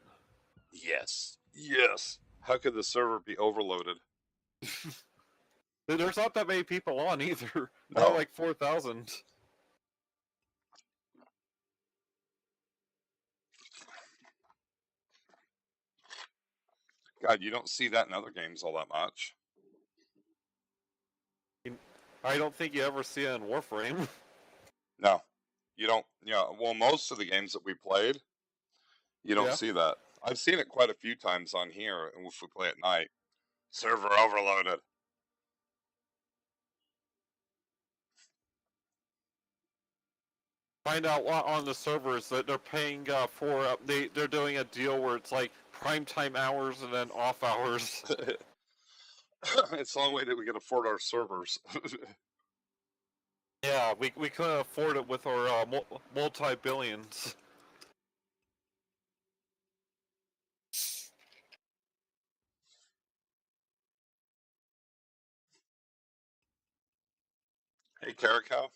Yes. Yes. How could the server be overloaded? There's not that many people on either. No. Not like 4,000. God, you don't see that in other games all that much. I don't think you ever see it in Warframe. No. You don't, well, most of the games that we played, you don't see that. I've seen it quite a few times on here, and if we play at night. Server overloaded. Find out on the servers that they're paying for, they're doing a deal where it's like primetime hours and then off hours. It's the only way that we can afford our servers. Yeah, we couldn't afford it with our multi-billions. Hey, Kerikow,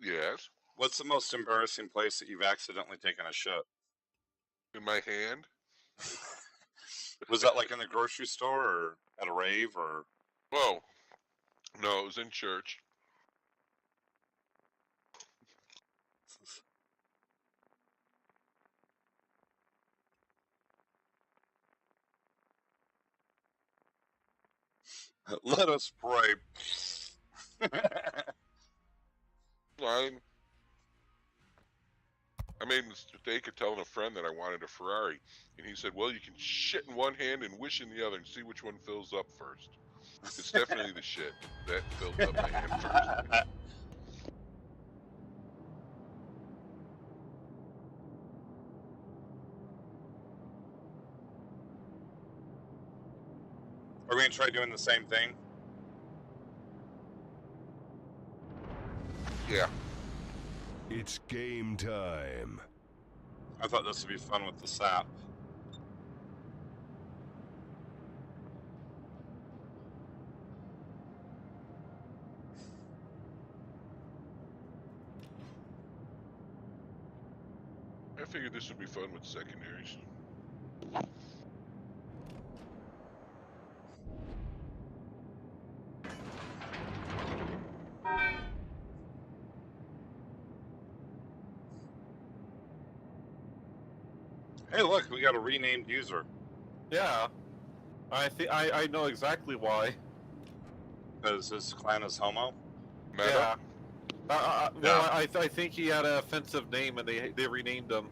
Yes. what's the most embarrassing place that you've accidentally taken a shit? In my hand. Was that like in the grocery store or at a rave or? Oh, no, it was in church. Let us pray. I made a mistake of telling a friend that I wanted a Ferrari, and he said, well, you can shit in one hand and wish in the other and see which one fills up first. It's definitely the shit that filled up my hand first. Are we going to try doing the same thing? Yeah. It's game time. I thought this would be fun with the sap. I figured this would be fun with secondaries. Hey, look, we got a renamed user. Yeah, I know exactly why. Because his clan is homo. Meta? Yeah. Yeah. Well, I think he had an offensive name and they renamed him.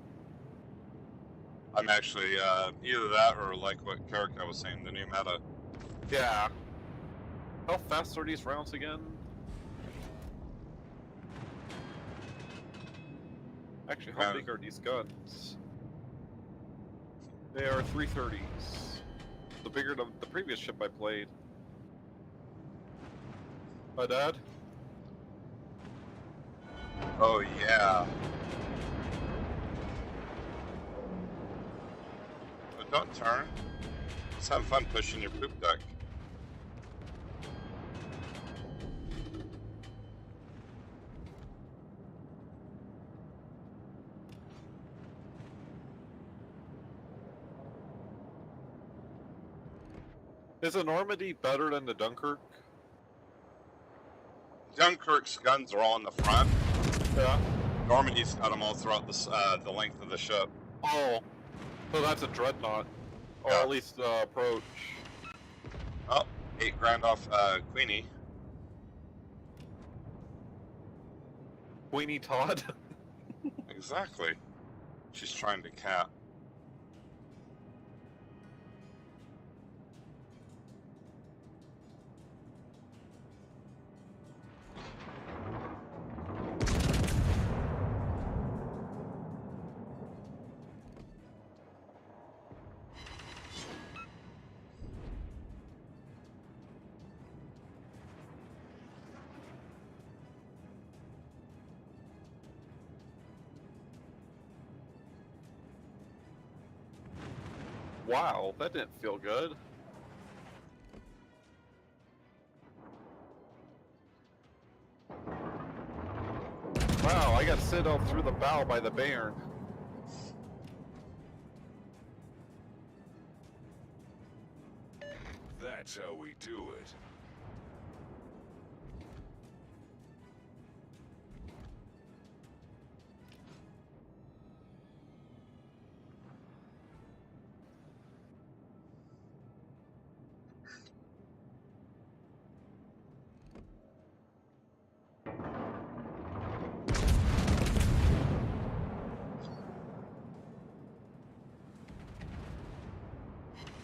I'm actually either that or like what Kerikow was saying, the new meta. Yeah. How fast are these rounds again? Actually, how big are these guns? They are 330s. The bigger than the previous ship I played. My dad? Oh, yeah. But don't turn. Let's have fun pushing your poop deck. Is the Normandy better than the Dunkirk? Dunkirk's guns are all in the front. Yeah. Normandy's got them all throughout the length of the ship. Oh, so that's a dreadnought, or Yeah. at least the approach. Oh, 8 grand off Queenie. Queenie Todd. Exactly. She's trying to cap. Wow, that didn't feel good. Wow, I got sent out through the bow by the Bairn. That's how we do it.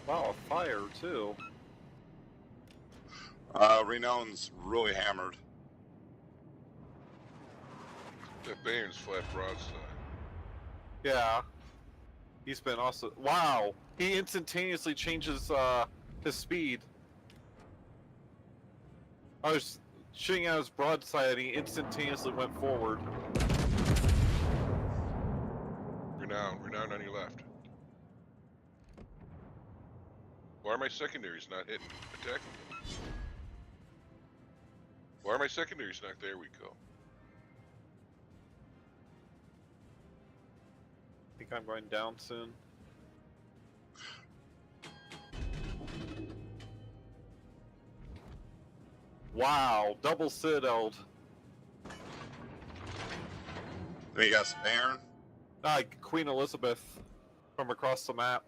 Wow, a fire too. Renown's really hammered. That Bayern's flat broadside. Yeah. He's been awesome. Wow, he instantaneously changes his speed. I was shooting at his broadside and he instantaneously went forward. Renown on your left. Why are my secondaries not hitting? Attacking them. Why are my secondaries not? There we go. I think I'm going down soon. Wow, double citadeled. Then you got Bairn. Queen Elizabeth from across the map.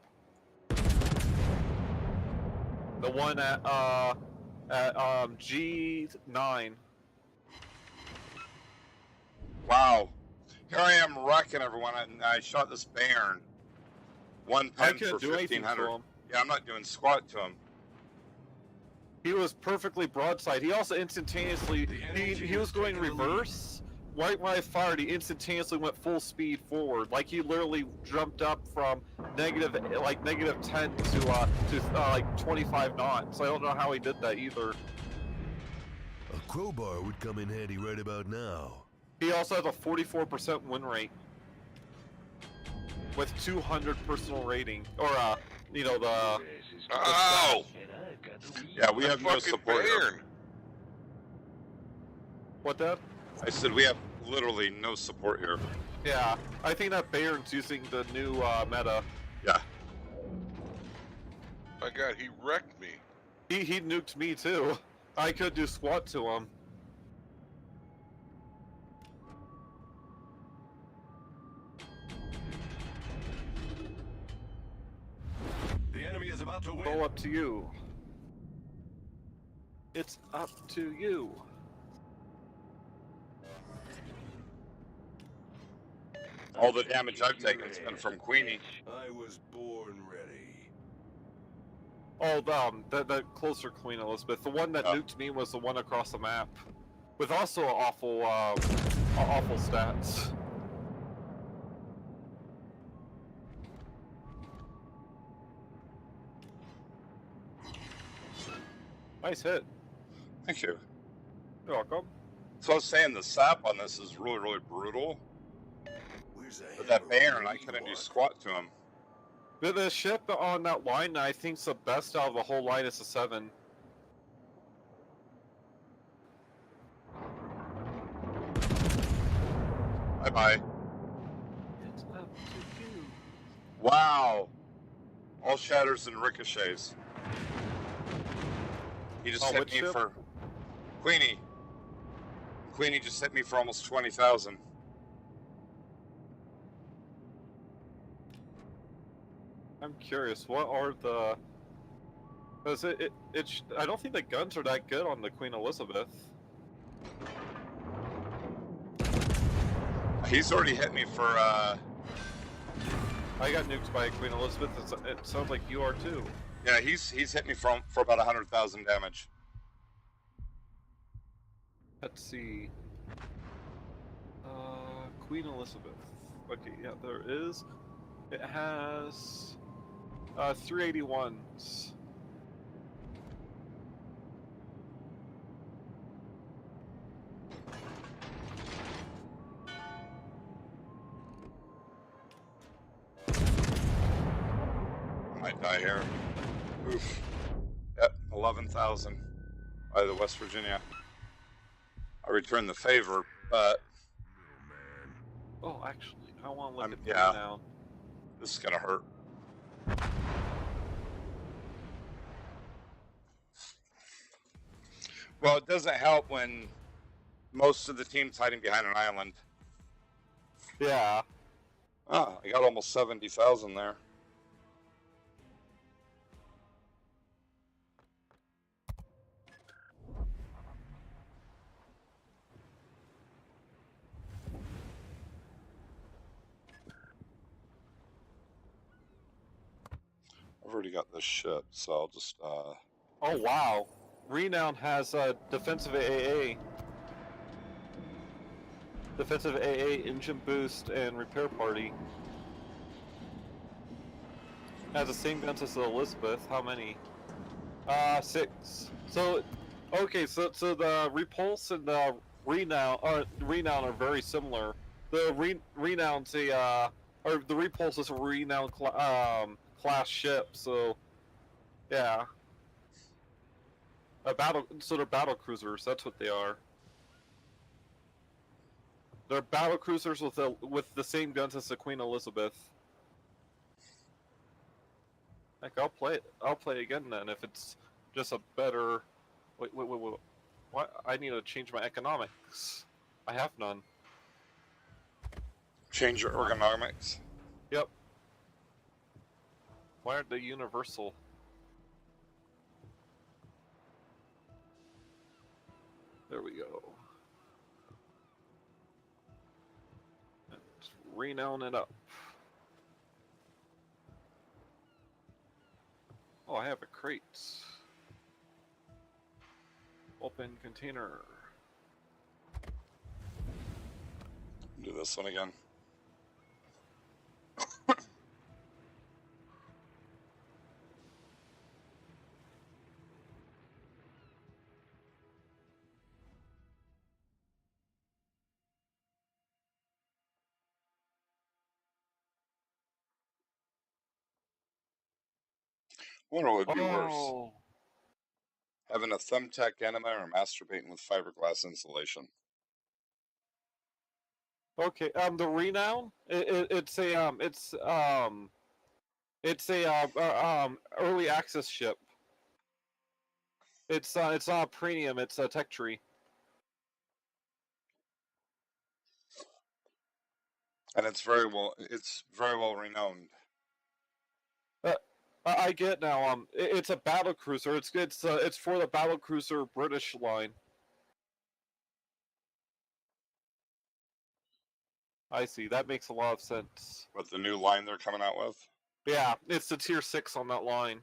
The one at G9. Wow. Here I am wrecking everyone, and I shot this Bairn. One I pen for couldn't do anything to 1,500. him. Yeah, I'm not doing squat to him. He was perfectly broadside. He also instantaneously he was going reverse. Right when I fired, he instantaneously went full speed forward. Like he literally jumped up from negative 10 to like 25 knots. I don't know how he did that either. A crowbar would come in handy right about now. He also has a 44% win rate with 200 personal rating, or you know the. Ow! And I've got the weed. Yeah, we have no Fucking support here. Bayern. What that? I said we have literally no support here. Yeah, I think that Bayern's using the new meta. Yeah. My God, he wrecked me. He nuked me too. I could do squat to him. The enemy is about to win. All up to you. It's up to you. All the damage I've taken has been from Queenie. I was born ready. Oh, the closer Queen Elizabeth. The one that nuked me was the one across the map, with also awful stats. Nice hit. Thank you. You're welcome. So I was saying the sap on this is really, really brutal. Where's the But that hammer Bairn, where I you couldn't do want? squat to him. The ship on that line, I think's the best out of the whole line. Is a 7. Bye-bye. It's up to you. Wow. All shatters and ricochets. He just Oh, hit which me ship? for Queenie. Queenie just hit me for almost 20,000. I'm curious. What are the? Because I don't think the guns are that good on the Queen Elizabeth. He's already hit me for I got nuked by a Queen Elizabeth. It sounds like you are too. yeah, he's hit me for about 100,000 damage. Let's see. Queen Elizabeth. Okay, yeah, there is. It has 381s. I might die here. Oof. Yep, 11,000 by the West Virginia. I returned the favor, but Oh, actually, I want to look at yeah. now. This is gonna hurt. Well, it doesn't help when most of the team's hiding behind an island. Yeah. Ah, I got almost 70,000 there. I've already got this ship, so I'll just Oh wow. Renown has defensive AA. Defensive AA, engine boost, and repair party. Has the same guns as the Elizabeth. How many? 6. So, okay, so the Repulse and the Renown are very similar. The Renown's or the Repulse is a Renown class ship. So, yeah, So they're battle cruisers. That's what they are. They're battle cruisers with the same guns as the Queen Elizabeth. Heck, I'll play again then if it's just a better. Wait. What? I need to change my economics. I have none. change your ergonomics. Yep. Why aren't they universal? There we go. Let's renown it up. Oh, I have a crate. Open container. Do this one again. I wonder what would be worse, Oh. having a thumbtack enema or masturbating with fiberglass insulation. Okay. The renown. It's a early access ship. It's not a premium. It's a tech tree. And it's very well renowned. I get now. It's a battle cruiser. It's for the battle cruiser British line. I see. That makes a lot of sense. With the new line they're coming out with. Yeah, it's the tier 6 on that line.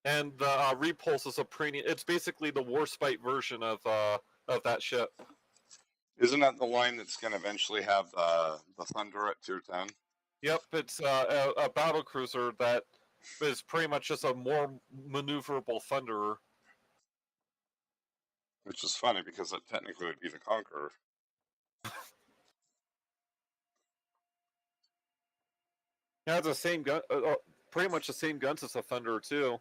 And the Repulse is a premium. It's basically the Warspite version of that ship. Isn't that the line that's going to eventually have the Thunder at tier 10? Yep, it's a battle cruiser that is pretty much just a more maneuverable Thunderer. Which is funny because it technically would be the Conqueror. It has the same gun, pretty much the same guns as the Thunderer too.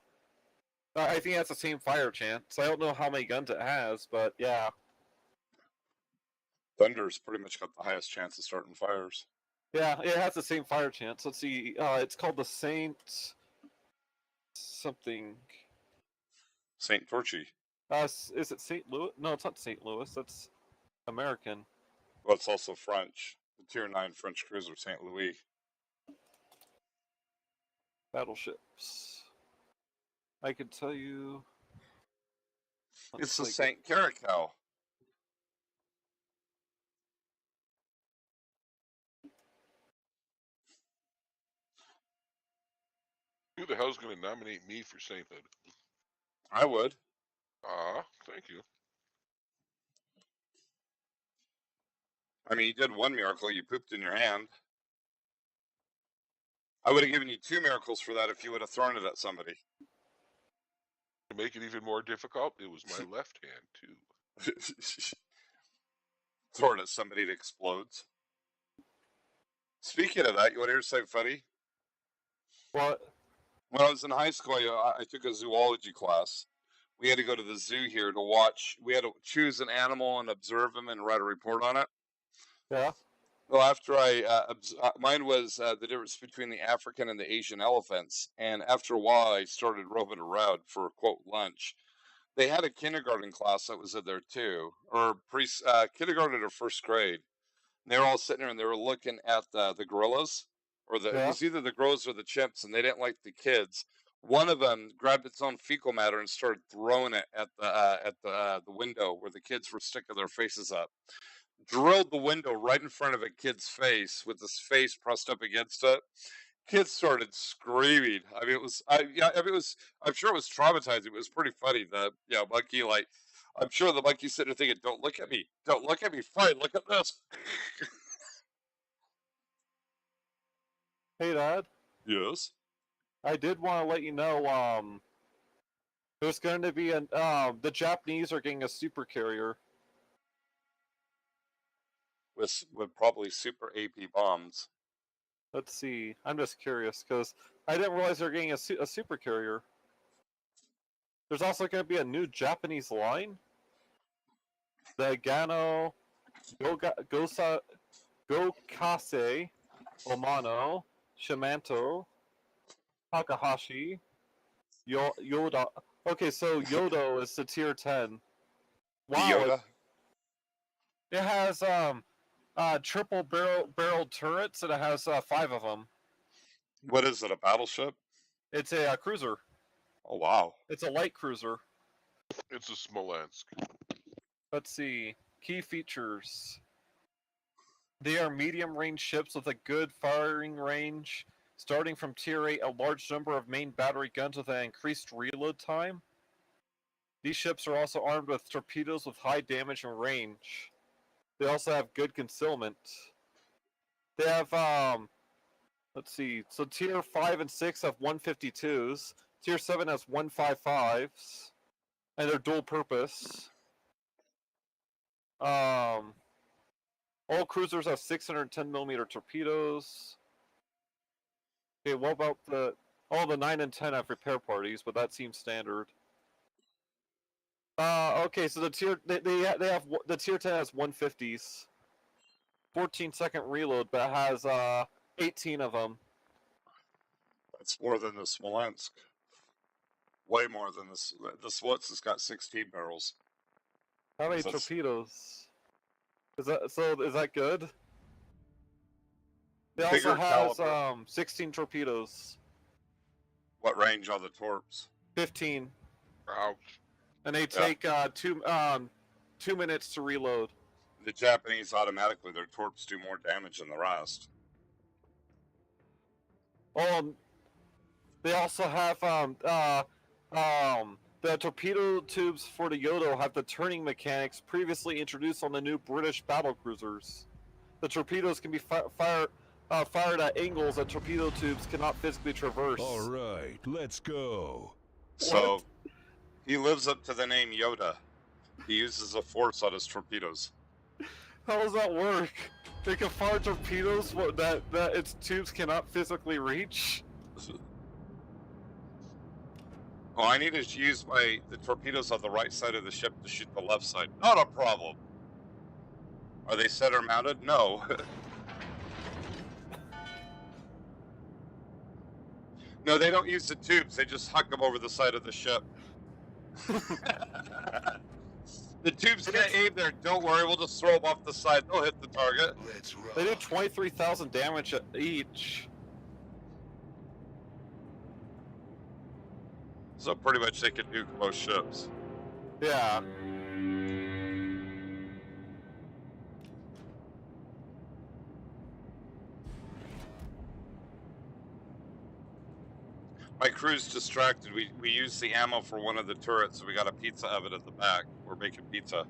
I think it has the same fire chance. I don't know how many guns it has, but yeah. Thunder's pretty much got the highest chance of starting fires. Yeah, it has the same fire chance. Let's see. It's called the Saint. something. St. Torchy. Is it St. Louis? No, it's not St. Louis. That's American. Well, it's also French. The Tier 9 French cruiser St. Louis. Battleships. I can tell you. It's the like- St. Kerikow. Who the hell's going to nominate me for sainthood? I would. Thank you. I mean, you did one miracle. You pooped in your hand. I would have given you 2 miracles for that if you would have thrown it at somebody. To make it even more difficult, it was my left hand, too. Throw it at somebody, it explodes. Speaking of that, you want to hear something funny? What? When I was in high school, I took a zoology class. We had to go to the zoo here to watch. We had to choose an animal and observe him and write a report on it. Yeah. Well, after mine was the difference between the African and the Asian elephants. And after a while, I started roaming around for, quote, lunch. They had a kindergarten class that was in there too, or kindergarten or first grade. And they were all sitting there and they were looking at the gorillas, or it was either the gorillas or the chimps, and they didn't like the kids. One of them grabbed its own fecal matter and started throwing it at the window where the kids were sticking their faces up. Drilled the window right in front of a kid's face with his face pressed up against it. Kids started screaming. I mean, I'm sure it was traumatizing. It was pretty funny. Monkey, I'm sure the monkey's sitting there thinking, "Don't look at me! Don't look at me! Fine, look at this." Hey, Dad. Yes. I did want to let you know. There's going to be the Japanese are getting a super carrier. With probably super AP bombs. Let's see. I'm just curious because I didn't realize they're getting a super carrier. There's also going to be a new Japanese line. The Gano Gokase Omano Shimanto Takahashi Yoda. Okay, so Yodo is the tier 10. Wow. Yoda. It has triple barreled turrets, and it has 5 of them. What is it? A battleship? It's a cruiser. Oh wow! It's a light cruiser. It's a Smolensk. Let's see. Key features. They are medium-range ships with a good firing range. Starting from tier 8, a large number of main battery guns with an increased reload time. These ships are also armed with torpedoes with high damage and range. They also have good concealment. They have, let's see, so tier 5 and 6 have 152s. Tier 7 has 155s. And they're dual purpose. All cruisers have 610mm torpedoes. Okay, what about the 9 and 10 have repair parties, but that seems standard. Okay, so the tier they have the tier 10 has 150s, 14-second reload, but it has 18 of them. That's more than the Smolensk. Way more than this. The Smolensk has got 16 barrels. How many torpedoes? Is that good? They also has 16 torpedoes. What range on the torps? 15. Ouch. And they take 2 minutes to reload. The Japanese automatically, their torps do more damage than the rest. They also have the torpedo tubes for the Yodo have the turning mechanics previously introduced on the new British battlecruisers. The torpedoes can be fired at angles that torpedo tubes cannot physically traverse. All right, let's go. So, he lives up to the name Yoda. He uses a force on his torpedoes. How does that work? They can fire torpedoes that its tubes cannot physically reach? Oh, I need to use the torpedoes on the right side of the ship to shoot the left side. Not a problem. Are they center mounted? No. No, they don't use the tubes. They just huck them over the side of the ship. The tubes can't aim there. Don't worry, we'll just throw them off the side. They'll hit the target. Let's rock. They do 23,000 damage each. So pretty much they can nuke most ships. Yeah. My crew's distracted. We used the ammo for one of the turrets, so we got a pizza oven at the back. We're making pizza.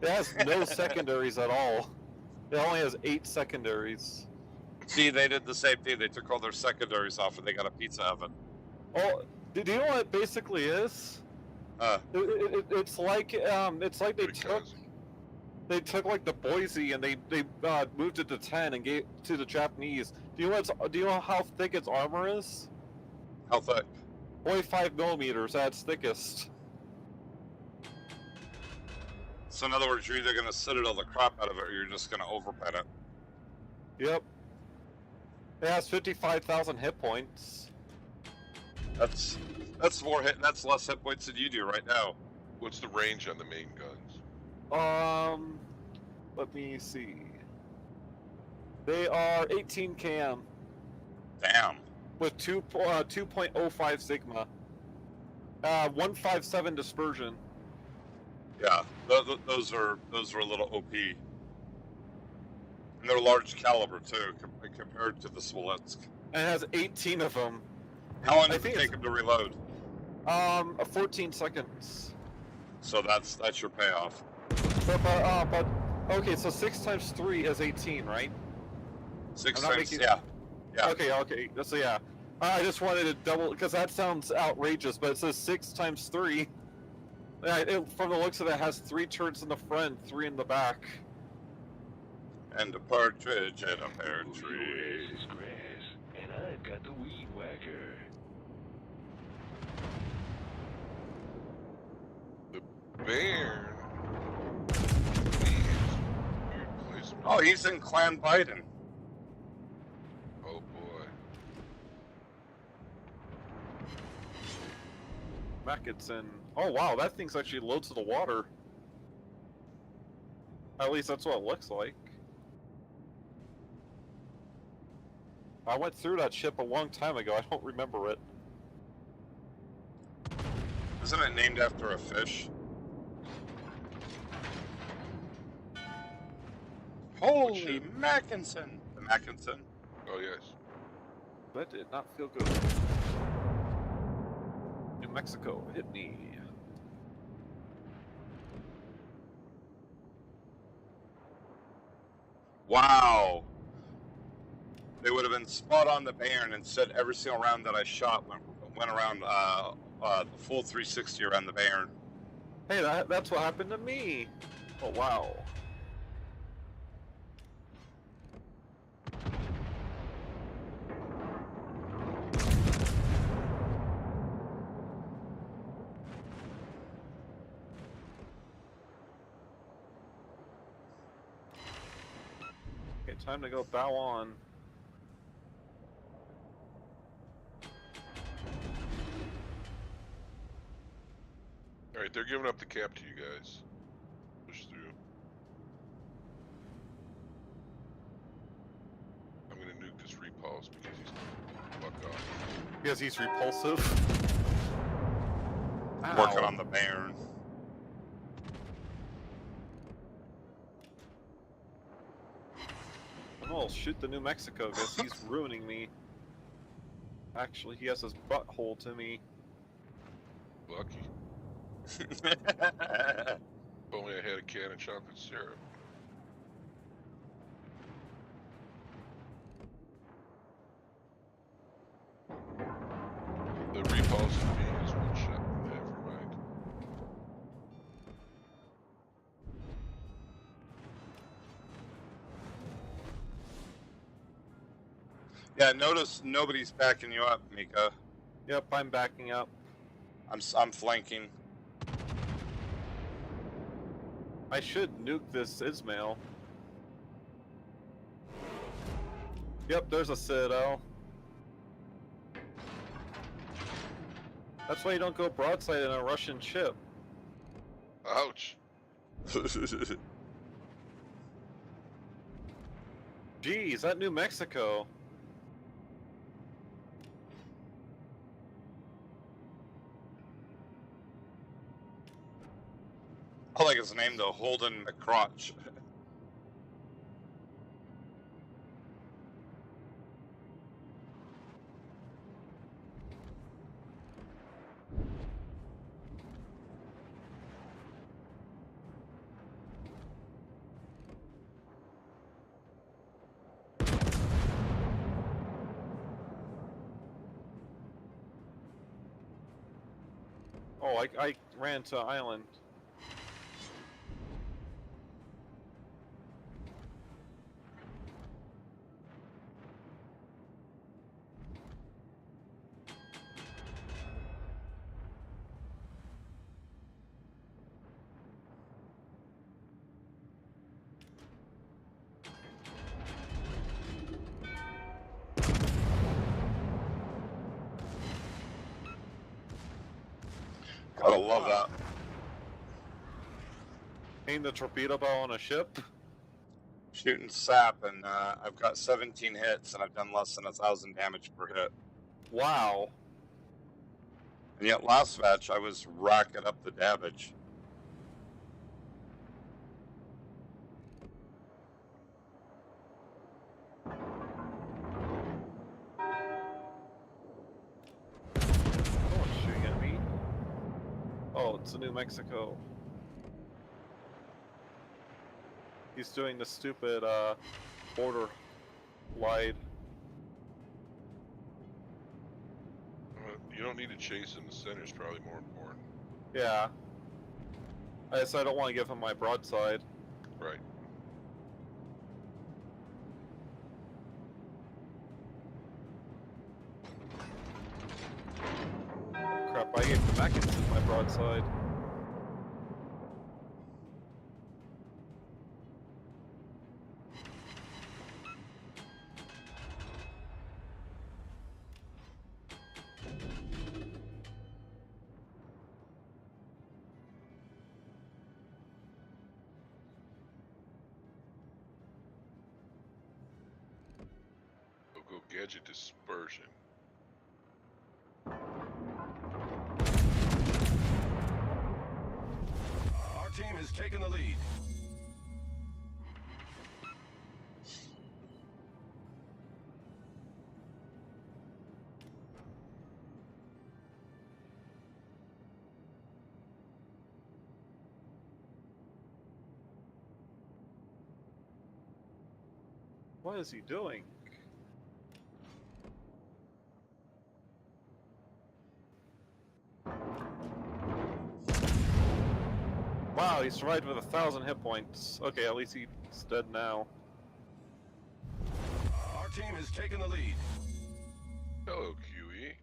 It has no secondaries at all. It only has 8 secondaries. See, they did the same thing. They took all their secondaries off and they got a pizza oven. Oh, do you know what it basically is? It's like they took like the Boise and they moved it to 10 and gave it to the Japanese. Do you know how thick its armor is? How thick? 25 millimeters at its thickest. So in other words, you're either gonna citadel the crap out of it or you're just gonna overpen it. Yep. It has 55,000 hit points. That's more hit. That's less hit points than you do right now. What's the range on the main guns? Let me see. They are 18 km Damn. with 2.05 sigma. 157 dispersion. Yeah, those are a little OP. And they're large caliber too, compared to the Smolensk. And it has 18 of them. How long I does it think take them to reload? 14 seconds. So that's your payoff. But okay, so 6 times 3 is 18, right? 6 I'm not times, making- yeah. Yeah. Okay. So yeah, I just wanted to double because that sounds outrageous, but it says 6 times 3. From the looks of it, it has 3 turrets in the front, 3 in the back. And a partridge in a pear Who tree. yours is grass, and I've got the weed whacker. Bairn. Oh, he's in Clan Biden. Oh boy. Mackinson. Oh wow, that thing's actually low to the water. At least that's what it looks like. I went through that ship a long time ago. I don't remember it. Isn't it named after a fish? Holy ship? Mackinson! The Mackinson. Oh yes. That did not feel good. New Mexico, hit me. Wow. They would have been spot on the Bairn and said every single round that I shot went around the full 360 around the Bairn. Hey, that's what happened to me. Oh wow. Okay, time to go bow on. Alright, they're giving up the cap to you guys. Push through. I'm gonna nuke this repulse because he's fucked off. Because he's repulsive. Working Ow. on the Bairn. Oh, shoot the New Mexico because he's ruining me. Actually, he has his butthole to me. Lucky. If only I had a can of chocolate syrup. The repulse to me is one shot. Never mind. Yeah, notice nobody's backing you up, Mika. Yep, I'm backing up. I'm flanking. I should nuke this Ismail. Yep, there's a Citadel. That's why you don't go broadside in a Russian ship. Ouch. Geez, that New Mexico. I like his name though, Holden McCrotch. Oh, I ran to island. Gotta love that. Aim the torpedo bow on a ship. Shooting sap, and I've got 17 hits, and I've done less than 1,000 damage per hit. Wow. And yet last match, I was racking up the damage. No one's shooting at me. Oh, it's a New Mexico. He's doing the stupid border glide. You don't need to chase him. The center's probably more important. Yeah. I don't want to give him my broadside. Right. Crap, I gave the Mackinson my broadside. Go gadget dispersion. Our team has taken the lead. What is he doing? Wow, he survived with 1,000 hit points. Okay, at least he's dead now. Our team has taken the lead. Hello, QE.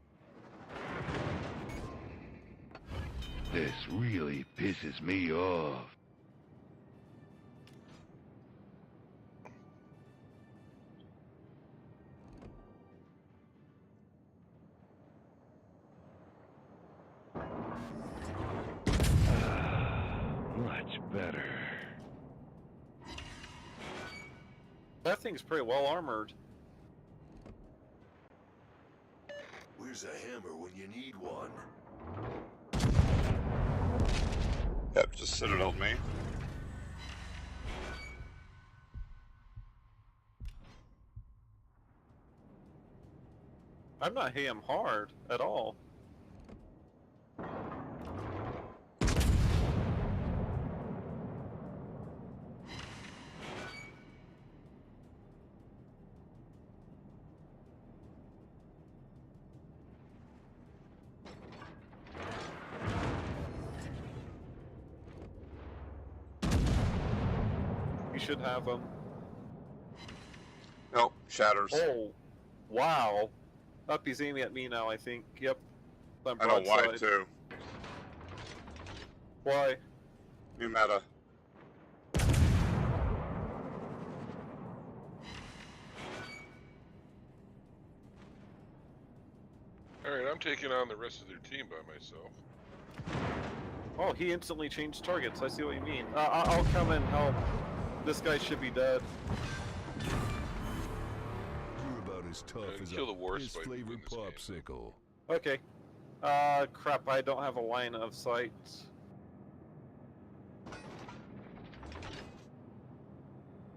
This really pisses me off. Much better. That thing's pretty well armored. Where's a hammer when you need one? Yep, just citadeled me. I'm not hitting him hard at all. You should have him. Nope, shatters. Oh, wow. Up, he's aiming at me now, I think. Yep. I'm I know why broadside. too. Why? New meta. Alright, I'm taking on the rest of their team by myself. Oh, he instantly changed targets. I see what you mean. I'll come and help. This guy should be dead. You're about as tough as kill the a Warspice to flavored win this game. popsicle. Okay. Crap, I don't have a line of sight.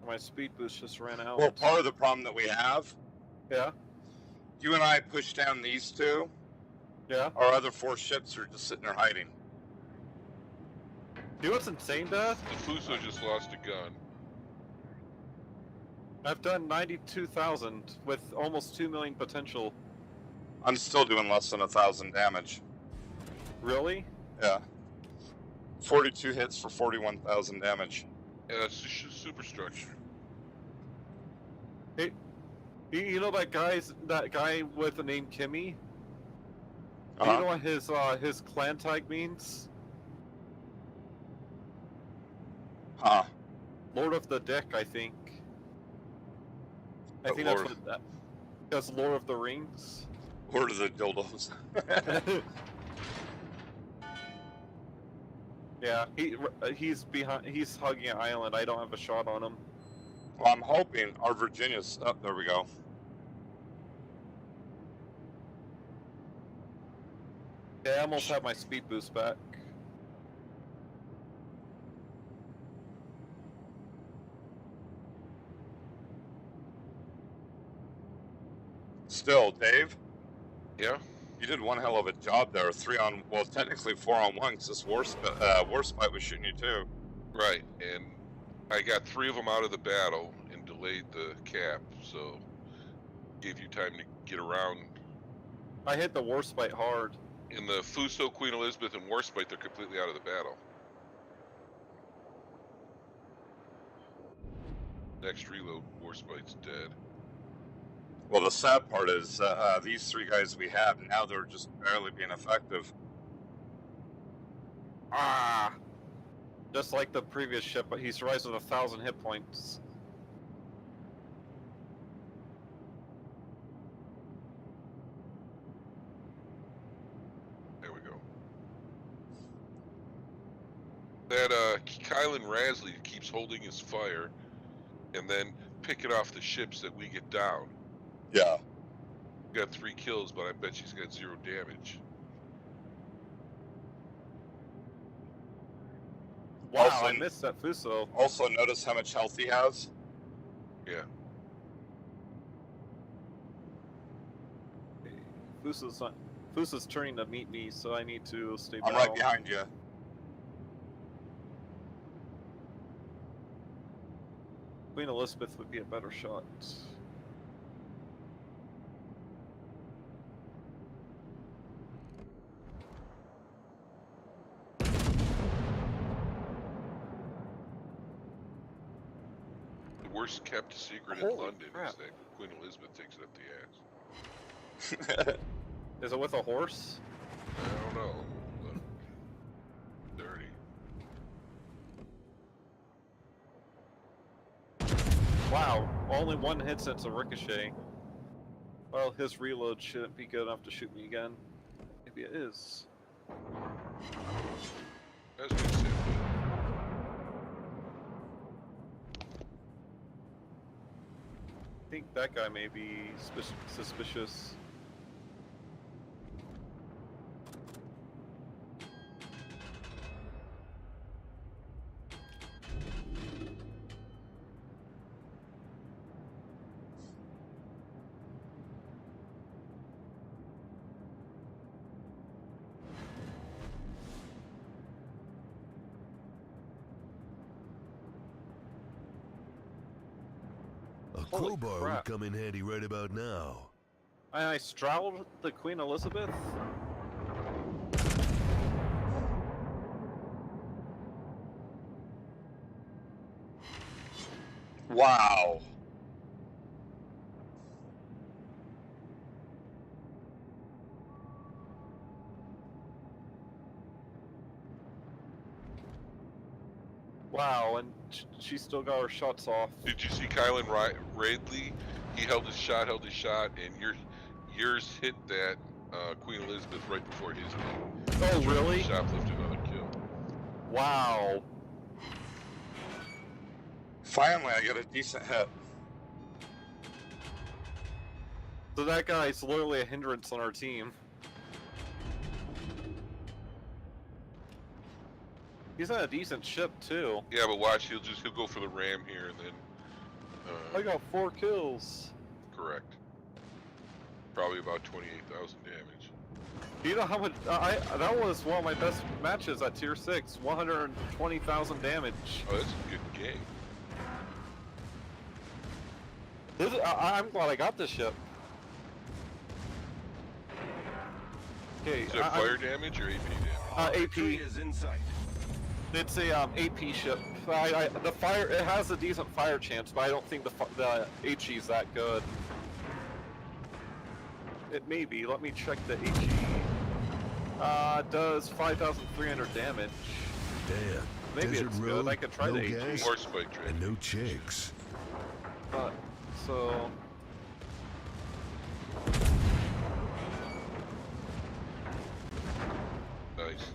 My speed boost just ran out. Well, part of the problem that we have, Yeah, you and I push down these two. yeah. Our other 4 ships are just sitting there hiding. You know what's insane, Dad? The Fuso just lost a gun. I've done 92,000 with almost 2 million potential. I'm still doing less than 1,000 damage. Really? Yeah. 42 hits for 41,000 damage. Yeah, that's superstructure. Hey, you know that guy with the name Kimmy? Do you know what his clan tag means? Huh. Lord of the Dick, I think. I But think Lord- that's what that. That's Lord of the Rings. Lord of the dildos. Yeah, he's behind. He's hugging an island. I don't have a shot on him. Well, I'm hoping our Virginia's... Oh, there we go. Yeah, I almost have my speed boost back. Still, Dave, Yeah? you did one hell of a job there. 3 on... Well, technically 4 on 1, because this Warspite was shooting you too. Right, and I got 3 of them out of the battle and delayed the cap, so gave you time to get around. I hit the Warspite hard. In the Fuso, Queen Elizabeth, and Warspite, they're completely out of the battle. Next reload, Warspite's dead. Well, the sad part is these 3 guys we have, now they're just barely being effective. Ah! Just like the previous ship, but he survives with 1,000 hit points. There we go. That Kylan Rasley keeps holding his fire and then picking off the ships that we get down. Yeah. Got 3 kills, but I bet she's got 0 damage. Wow, Also- I missed that Fuso. Also, notice how much health he has. Yeah. Fuso's turning to meet me, so I need to stay I'm down. right behind you. Queen Elizabeth would be a better shot. The worst kept secret Holy in London crap. is that Queen Elizabeth takes it up the ass. Is it with a horse? I don't know. But dirty. Wow, only 1 hit since a ricochet. Well, his reload shouldn't be good enough to shoot me again. Maybe it is. That's been said. I think that guy may be suspicious. A Holy crowbar crap. would come in handy right about now. I straddled the Queen Elizabeth? Wow. Wow, and she still got her shots off. Did you see Kylan Radley? He held his shot, and yours hit that Queen Elizabeth right before his name. Oh, really? Shoplifted another kill. Wow. Finally, I got a decent hit. So that guy's literally a hindrance on our team. He's on a decent ship too. Yeah, but watch, he'll go for the ram here and then. I got 4 kills. Correct. Probably about 28,000 damage. Do you know how much? That was one of my best matches at tier 6. 120,000 damage. Oh, that's a good game. I'm glad I got this ship. Okay, Is that fire damage or AP damage? Victory AP. is in sight. It's a AP ship. The fire. It has a decent fire chance, but I don't think the HE is that good. It may be. Let me check the HE. Does 5,300 damage. Damn. Maybe Desert it's road, good. I could try no the HE. gas, More spike trade. and no chicks. So. Nice.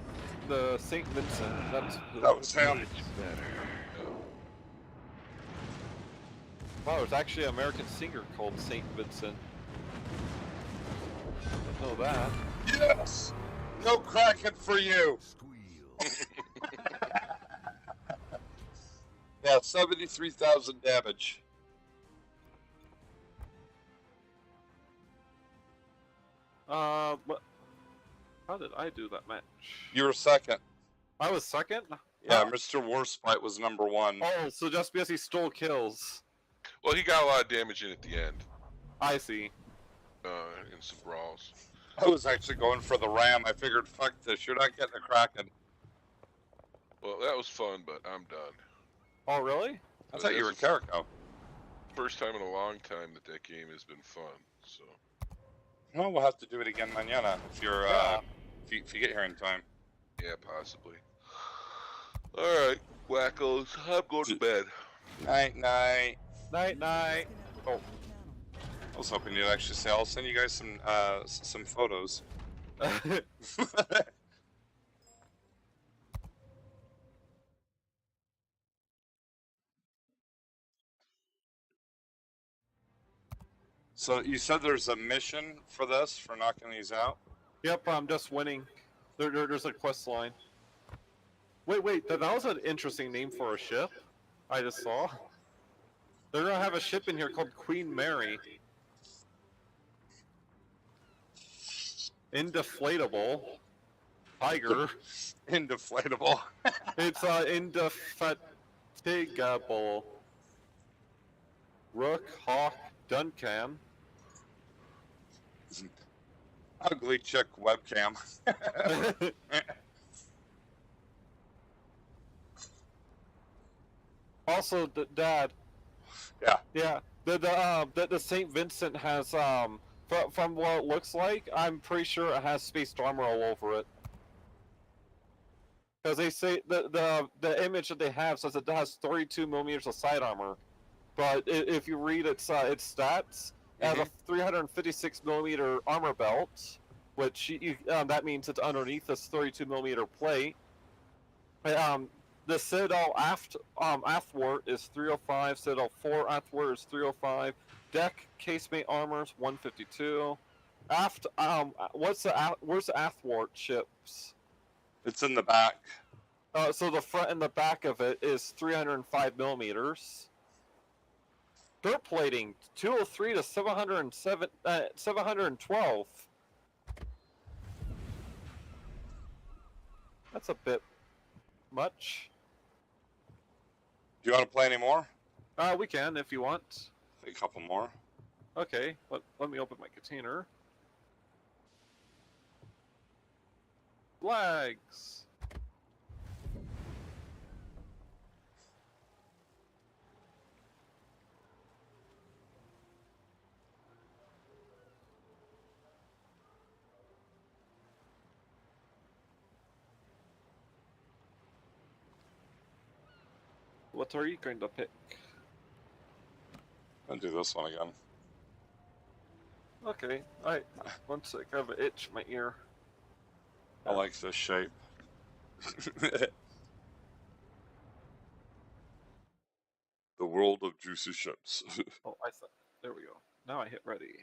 The St. Vincent. That was him. Much better. Wow, there's actually an American singer called St. Vincent. I know that. Yes! No Kraken for you! Squeal. Yeah, 73,000 damage. What? How did I do that match? You were second. I was second? Yeah, Mr. Warspite was number 1. Oh, so just because he stole kills. Well, he got a lot of damage in at the end. I see. In some brawls. I was actually going for the ram. I figured, fuck this, you're not getting a Kraken. Well, that was fun, but I'm done. Oh, really? I thought you were This is Kerikow. First time in a long time that game has been fun. So. Well, we'll have to do it again mañana if you're, Yeah. if you get here in time. Yeah, possibly. Alright, wackos. I'm going to bed. Night, night. Night, night. Oh. I was hoping you'd actually say, I'll send you guys some photos. So you said there's a mission for this, for knocking these out? Yep, I'm just winning. There's a quest line. Wait, that was an interesting name for a ship. I just saw. They're gonna have a ship in here called Queen Mary. Indeflatable. Tiger. Indeflatable. It's indefatigable. Rook, Hawk, Duncan. Ugly chick webcam. Also, Dad. Yeah. Yeah. The St. Vincent has from what it looks like, I'm pretty sure it has spaced armor all over it. Because they say the image that they have says it has 32 millimeters of side armor, but if you read its stats, it has a 356 millimeter armor belt, which that means it's underneath this 32 millimeter plate. The Citadel aftwart is 305. Citadel 4 aftwart is 305. Deck casemate armor is 152. Where's the aftwart ships? It's in the back. So the front and the back of it is 305 millimeters. Dirt plating 203 to 707, 712. That's a bit much. Do you want to play any more? We can if you want. A couple more. Okay, let me open my container. Flags. What are you going to pick? I'll do this one again. Okay. One sec. I have an itch in my ear. I like this shape. The world of juicy ships. Oh, there we go. Now I hit ready.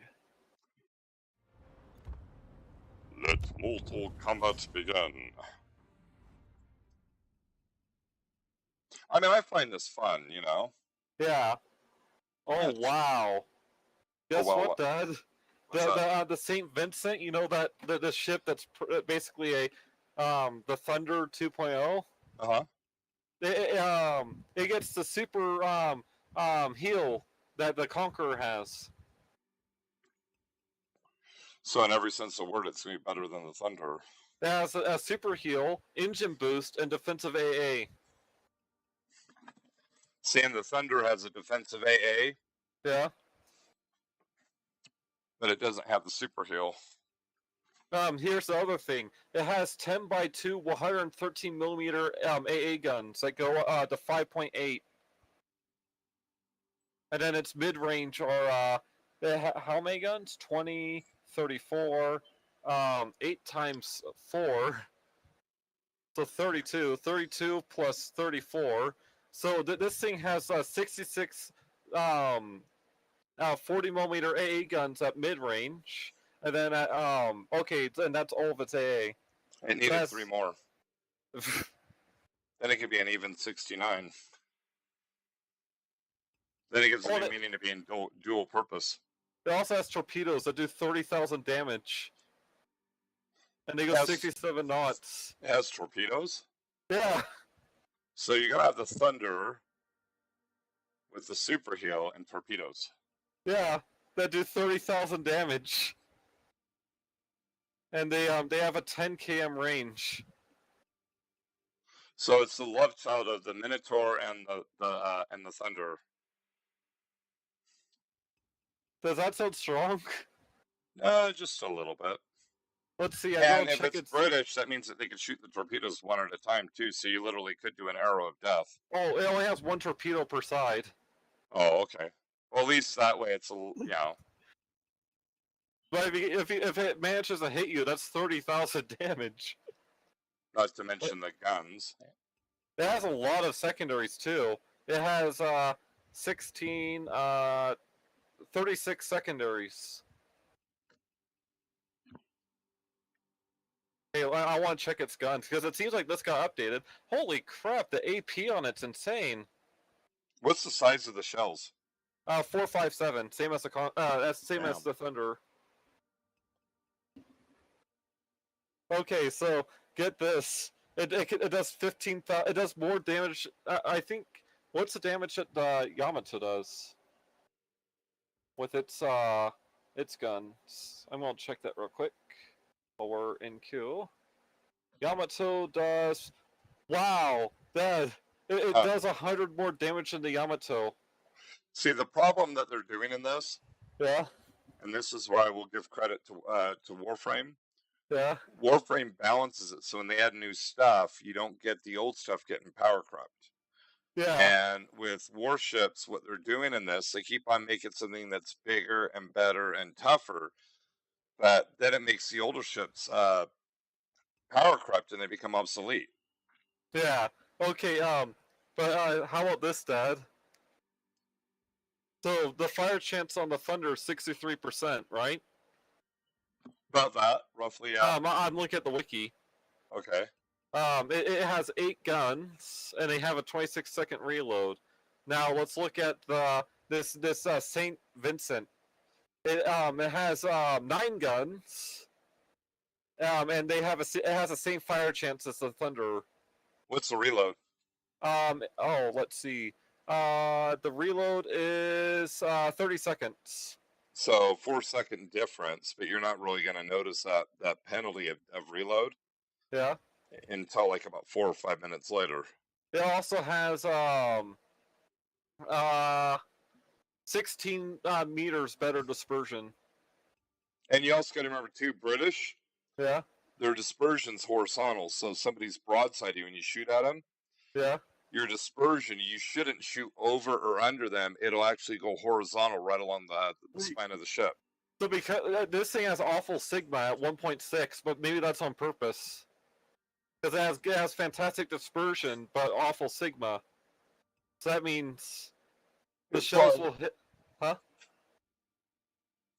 Let mortal combat begin. I mean, I find this fun, you know? Yeah. Oh, wow. Guess well, what, Dad? What's that? The Saint Vincent, you know that the ship that's basically a the Thunder 2.0. Uh-huh. It gets the super heal that the Conqueror has. So in every sense of the word, it's going to be better than the Thunder. It has a super heal, engine boost, and defensive AA. Saying the Thunder has a defensive AA, Yeah. but it doesn't have the super heal. Here's the other thing. It has 10x2 113 millimeter AA guns that go to 5.8. And then its mid range are how many guns? 20, 34, 8 times 4. So 32. 32 plus 34. So this thing has 66 40 millimeter AA guns at mid range. And then okay, and that's all of its AA. It needed 3 more. Then it could be an even 69. Then it gives a new meaning to being dual purpose. It also has torpedoes that do 30,000 damage. And they go 67 knots. It has torpedoes? Yeah. So you gotta have the Thunder with the super heal and torpedoes. Yeah, that do 30,000 damage. And they have a 10 km range. So it's the love child of the Minotaur and the Thunder. Does that sound strong? Just a little bit. Let's see. And if it's British, that means that they can shoot the torpedoes one at a time too. So you literally could do an arrow of death. Oh, it only has 1 torpedo per side. Oh, okay. Well, at least that way it's But if it manages to hit you, that's 30,000 damage. Not to mention the guns. It has a lot of secondaries too. It has 16, 36 secondaries. Hey, I want to check its guns because it seems like this got updated. Holy crap, the AP on it's insane. What's the size of the shells? 457, same as the as the Thunder. Okay, so get this. It does 15,000. It does more damage. I think. What's the damage that the Yamato does with its guns? I'm gonna check that real quick while we're in queue. Yamato does. Wow, it does 100 more damage than the Yamato. See, the problem that they're doing in this. Yeah. And this is where I will give credit to Warframe. Yeah. Warframe balances it so when they add new stuff, you don't get the old stuff getting power corrupt. Yeah. And with Warships, what they're doing in this, they keep on making something that's bigger and better and tougher, but then it makes the older ships power corrupt and they become obsolete. Yeah. Okay. But how about this, Dad? So the fire chance on the Thunder is 63%, right? About that, roughly. Yeah. I'm looking at the wiki. Okay. It has 8 guns, and they have a 26-second reload. Now let's look at this Saint Vincent. It has 9 guns, and it has the same fire chance as the Thunder. What's the reload? Let's see. The reload is 30 seconds. So 4-second difference, but you're not really going to notice that penalty of reload. Yeah. Until like about 4 or 5 minutes later. It also has 16 meters better dispersion. And you also got to remember too, British. Yeah. Their dispersion's horizontal, so somebody's broadside you when you shoot at them. Yeah. Your dispersion, you shouldn't shoot over or under them. It'll actually go horizontal right along the spine of the ship. So because this thing has awful Sigma at 1.6, but maybe that's on purpose. Because it has fantastic dispersion, but awful Sigma. So that means the shells will hit. Huh?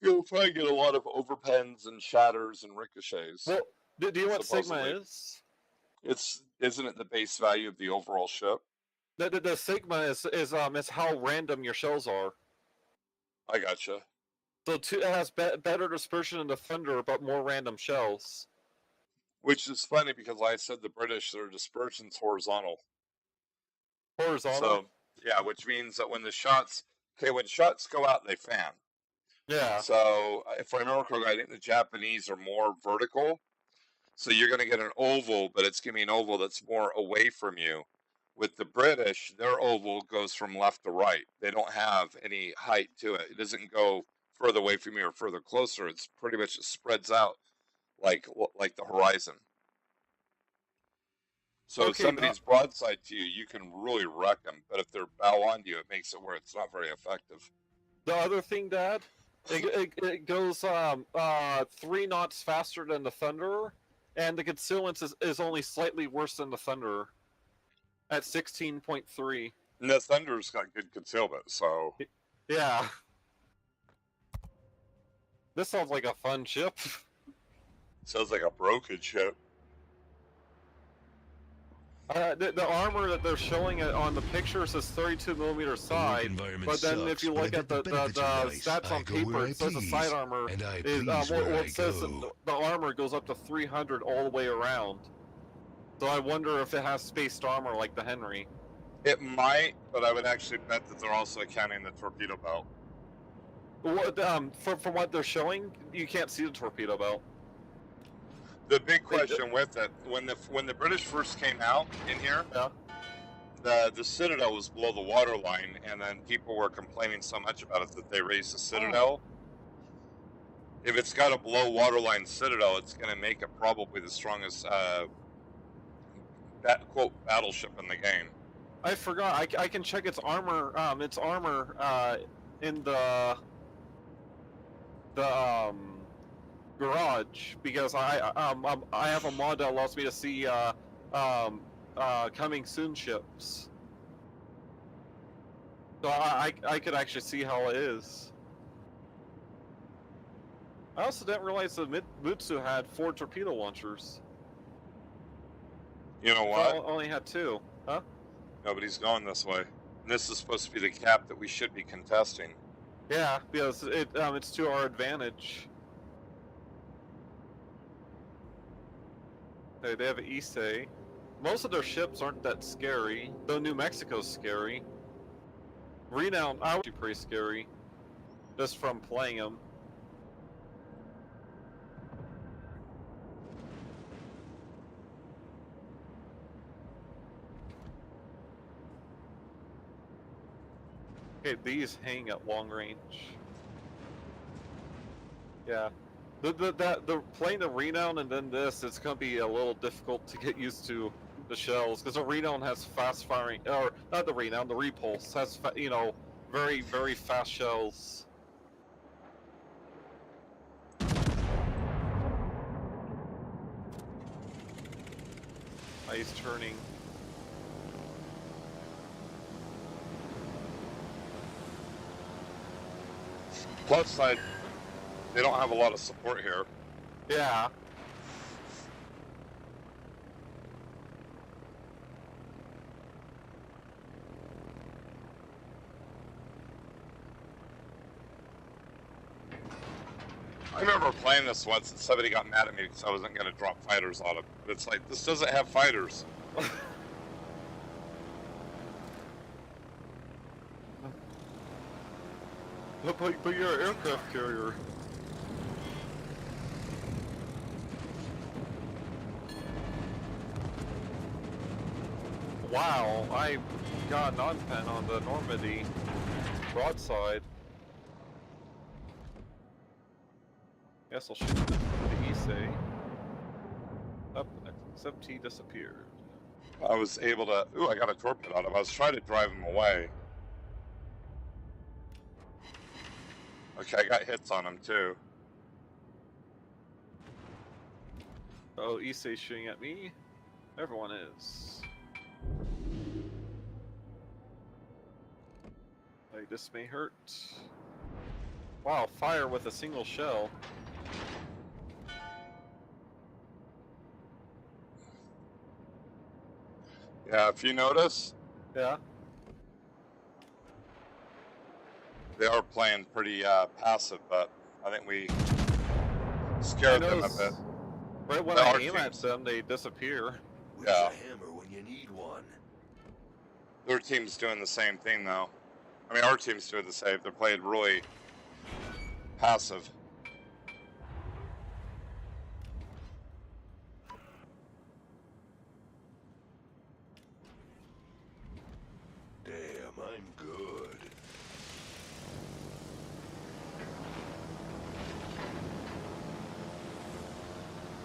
You'll probably get a lot of overpens and shatters and ricochets. Well, do you know what Sigma supposedly. is? Isn't it the base value of the overall ship? The Sigma is how random your shells are. I gotcha. So it has better dispersion in the Thunder, but more random shells. Which is funny because, like I said, the British, their dispersion's horizontal. Horizontal? So, yeah, which means that when shots go out, they fan. Yeah. So, if I remember correctly, I think the Japanese are more vertical. So you're going to get an oval, but it's going to be an oval that's more away from you. With the British, their oval goes from left to right. They don't have any height to it. It doesn't go further away from you or further closer. It's pretty much it spreads out like the horizon. So if somebody's broadside to you, you can really wreck them. But if they're bow on you, it makes it where it's not very effective. The other thing, Dad, it goes 3 knots faster than the Thunder, and the concealment is only slightly worse than the Thunder at 16.3. And the Thunder's got good concealment, so yeah. This sounds like a fun ship. Sounds like a broken ship. The armor that they're showing on the picture says 32mm side, but then if you look at the stats on paper, it says the side armor is it says the armor goes up to 300 all the way around. So I wonder if it has spaced armor like the Henry. It might, but I would actually bet that they're also accounting the torpedo belt. From what they're showing, you can't see the torpedo belt. The big question with it, when the British first came out in here, yeah. the Citadel was below the water line, and then people were complaining so much about it that they raised the Citadel. If it's got a below waterline Citadel, it's going to make it probably the strongest quote battleship in the game. I forgot. I can check its armor. In the garage, because I have a mod that allows me to see coming soon ships. So I could actually see how it is. I also didn't realize the Mutsu had 4 torpedo launchers. You know what? Only had 2. Huh? Nobody's going this way. And this is supposed to be the cap that we should be contesting. Yeah, because it's to our advantage. They have an Issei. Most of their ships aren't that scary, though New Mexico's scary. Renown, actually pretty scary, just from playing them. Okay, these hang at long range. Yeah. The playing the Renown and then this, it's gonna be a little difficult to get used to the shells, because the Renown has fast firing, or not the Renown, the Repulse has very, very fast shells. He's turning. Plus side, they don't have a lot of support here. Yeah. I remember playing this once and somebody got mad at me because I wasn't going to drop fighters on it. But it's like, this doesn't have fighters. But you're an aircraft carrier. Wow, I got an on-pen on the Normandy broadside. Guess I'll shoot the Issei. Up, except he disappeared. I was able to... Ooh, I got a torpedo on him. I was trying to drive him away. Okay, I got hits on him too. Oh, Issei's shooting at me. Everyone is. Like, this may hurt. Wow, fire with a single shell. Yeah, if you notice, Yeah. they are playing pretty passive, but I think we scared them a bit. Right when But I our aim at teams- them, they disappear. Where's Yeah. a hammer when you need one? Their team's doing the same thing, though. I mean, our team's doing the same. They're playing really passive. Damn, I'm good.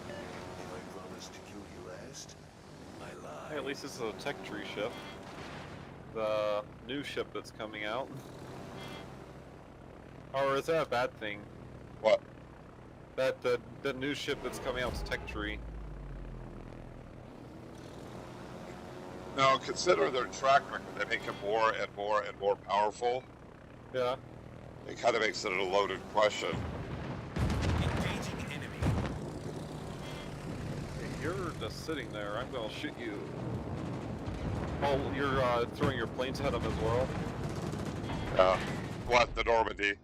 If I promised to kill you last, I lied. Hey, at least this is a tech tree ship. The new ship that's coming out. Or is that a bad thing? What? That the new ship that's coming out is tech tree. No, consider their track record. They make it more and more and more powerful. Yeah. It kind of makes it a loaded question. Engaging enemy. Hey, you're just sitting there. I'm gonna shoot you. Oh, you're throwing your planes at them as well? What, the Normandy?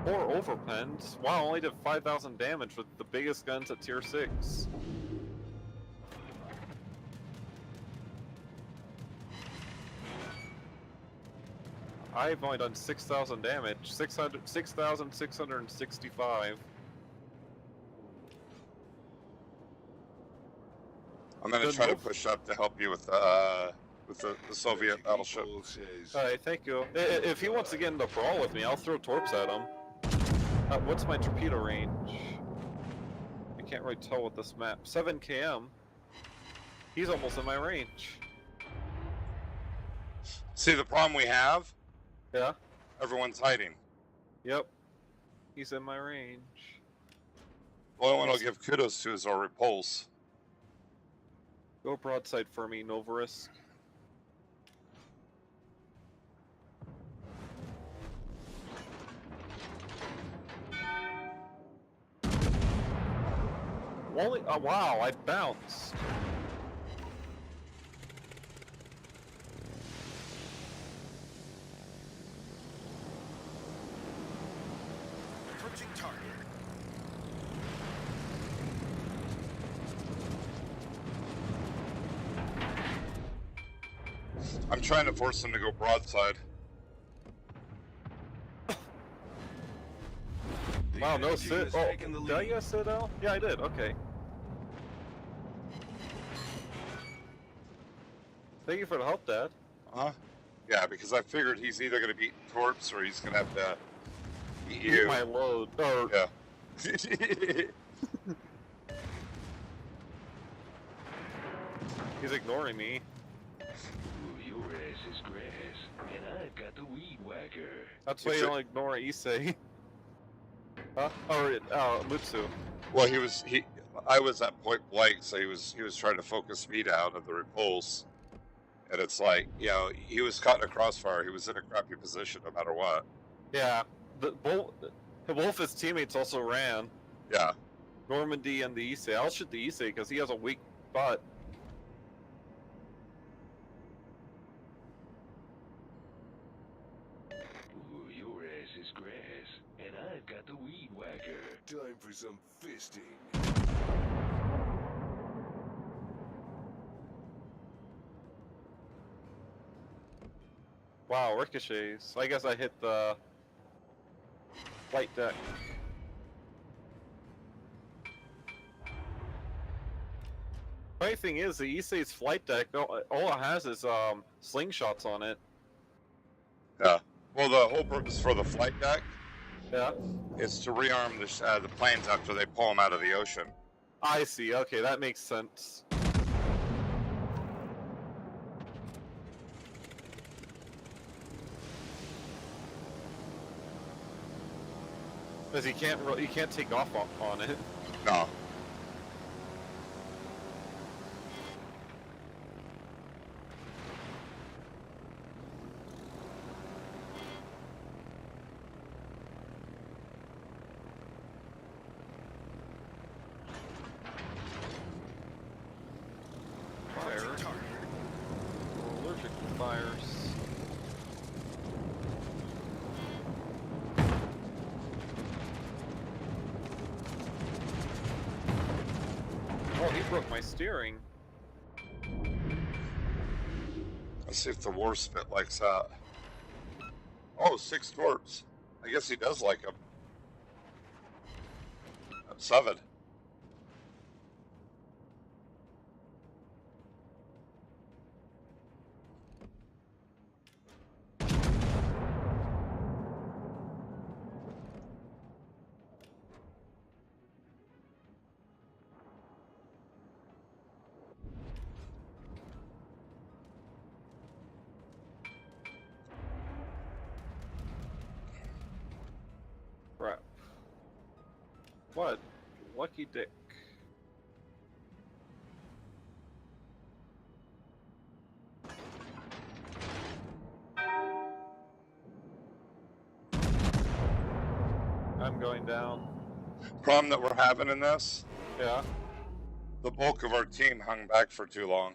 Or overpens. Wow, only did 5,000 damage with the biggest guns at tier 6. I've only done 6,000 damage. 6,665. I'm gonna Good try to move. push up to help you with the Soviet battleship. Equal says, Alright, thank you. If he wants to get in the brawl with me, I'll throw torps at him. What's my torpedo range? I can't really tell with this map. 7 km. He's almost in my range. See, the problem we have, Yeah? everyone's hiding. Yep. He's in my range. The only one I'll give kudos to is our repulse. Go broadside for me, Novarisk. Only, oh wow, I bounced. Approaching target. I'm trying to force them to go broadside. Wow, no team sit. has Oh, taken the did I lead. get a sit out? Yeah, I did. Okay. Thank you for the help, Dad. Huh? Yeah, because I figured he's either gonna beat Torps or he's gonna have to beat Eat you. my load. Or Yeah. he's ignoring me. Ooh, your ass is grass, and I've got the weed whacker. That's why It's you a- don't ignore Issei. Huh? Or Mutsu. Well, I was at point blank, so he was trying to focus me down of the repulse, and it's like, you know, he was caught in a crossfire. He was in a crappy position no matter what. Yeah. Both his teammates also ran. Yeah. Normandy and the Issei. I'll shoot the Issei because he has a weak butt. Ooh, your ass is grass, and I've got the weed whacker. Time for some fisting. Wow, ricochets. I guess I hit the flight deck. Funny thing is, the Issei's flight deck, all it has is slingshots on it. Yeah. Well, the whole purpose for the flight deck Yeah. is to rearm the planes after they pull them out of the ocean. I see. Okay, that makes sense. Because you can't take off on it. No. Fire. Approaching target. We're allergic to fires. Oh, he broke my steering. Let's see if the war spit likes that. Oh, 6 torps. I guess he does like them. 7. Crap. What? Lucky dick. I'm going down. Problem that we're having in this, Yeah. the bulk of our team hung back for too long.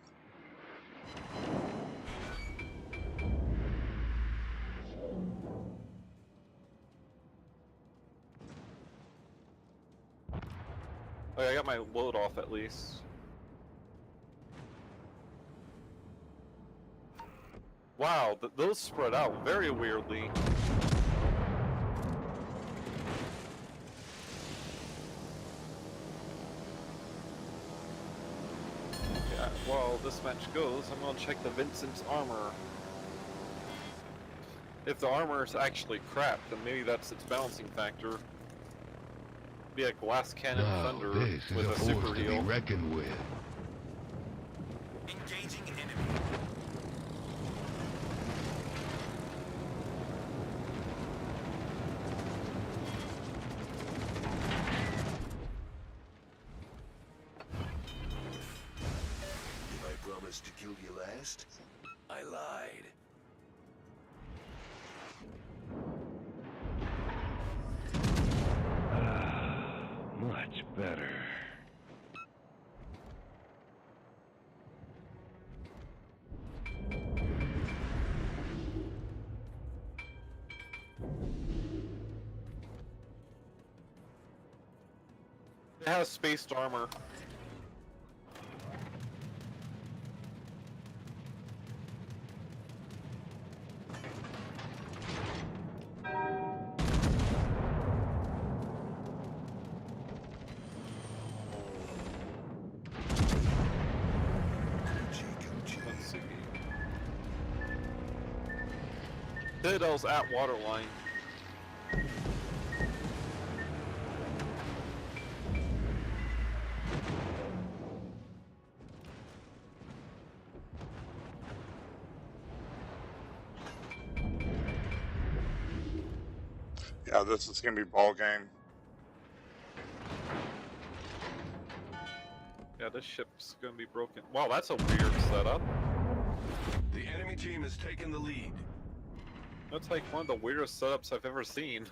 Okay, I got my load off at least. Wow, those spread out very weirdly. Yeah, well, this match goes, I'm gonna check the Vincent's armor. If the armor is actually crap, then maybe that's its balancing factor. Be a glass cannon Now, thunder this is with a a force super to be heal. reckoned with. Engaging enemy. If I promised to kill you last, I lied. Much better. It has spaced armor. Let's see. Citadel's at waterline. Yeah, this is gonna be ball game. Yeah, this ship's gonna be broken. Wow, that's a weird setup. The enemy team has taken the lead. That's like one of the weirdest setups I've ever seen.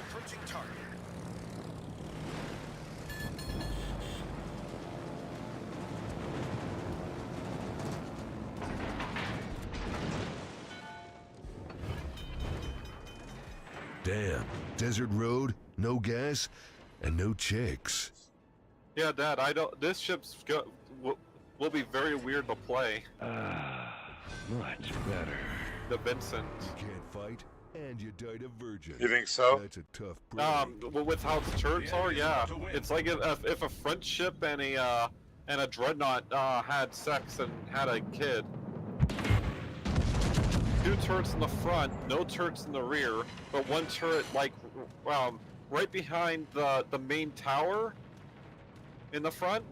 Approaching target. Damn. Desert road, no gas, and no chicks. Yeah, Dad, I don't. This ship's will be very weird to play. Much better. The Vincent. You can't fight, and you died a virgin. You think so? That's a tough break. With how its turrets are, yeah. It's like if a French ship and a dreadnought had sex and had a kid. 2 turrets in the front, no turrets in the rear, but 1 turret like right behind the main tower in the front.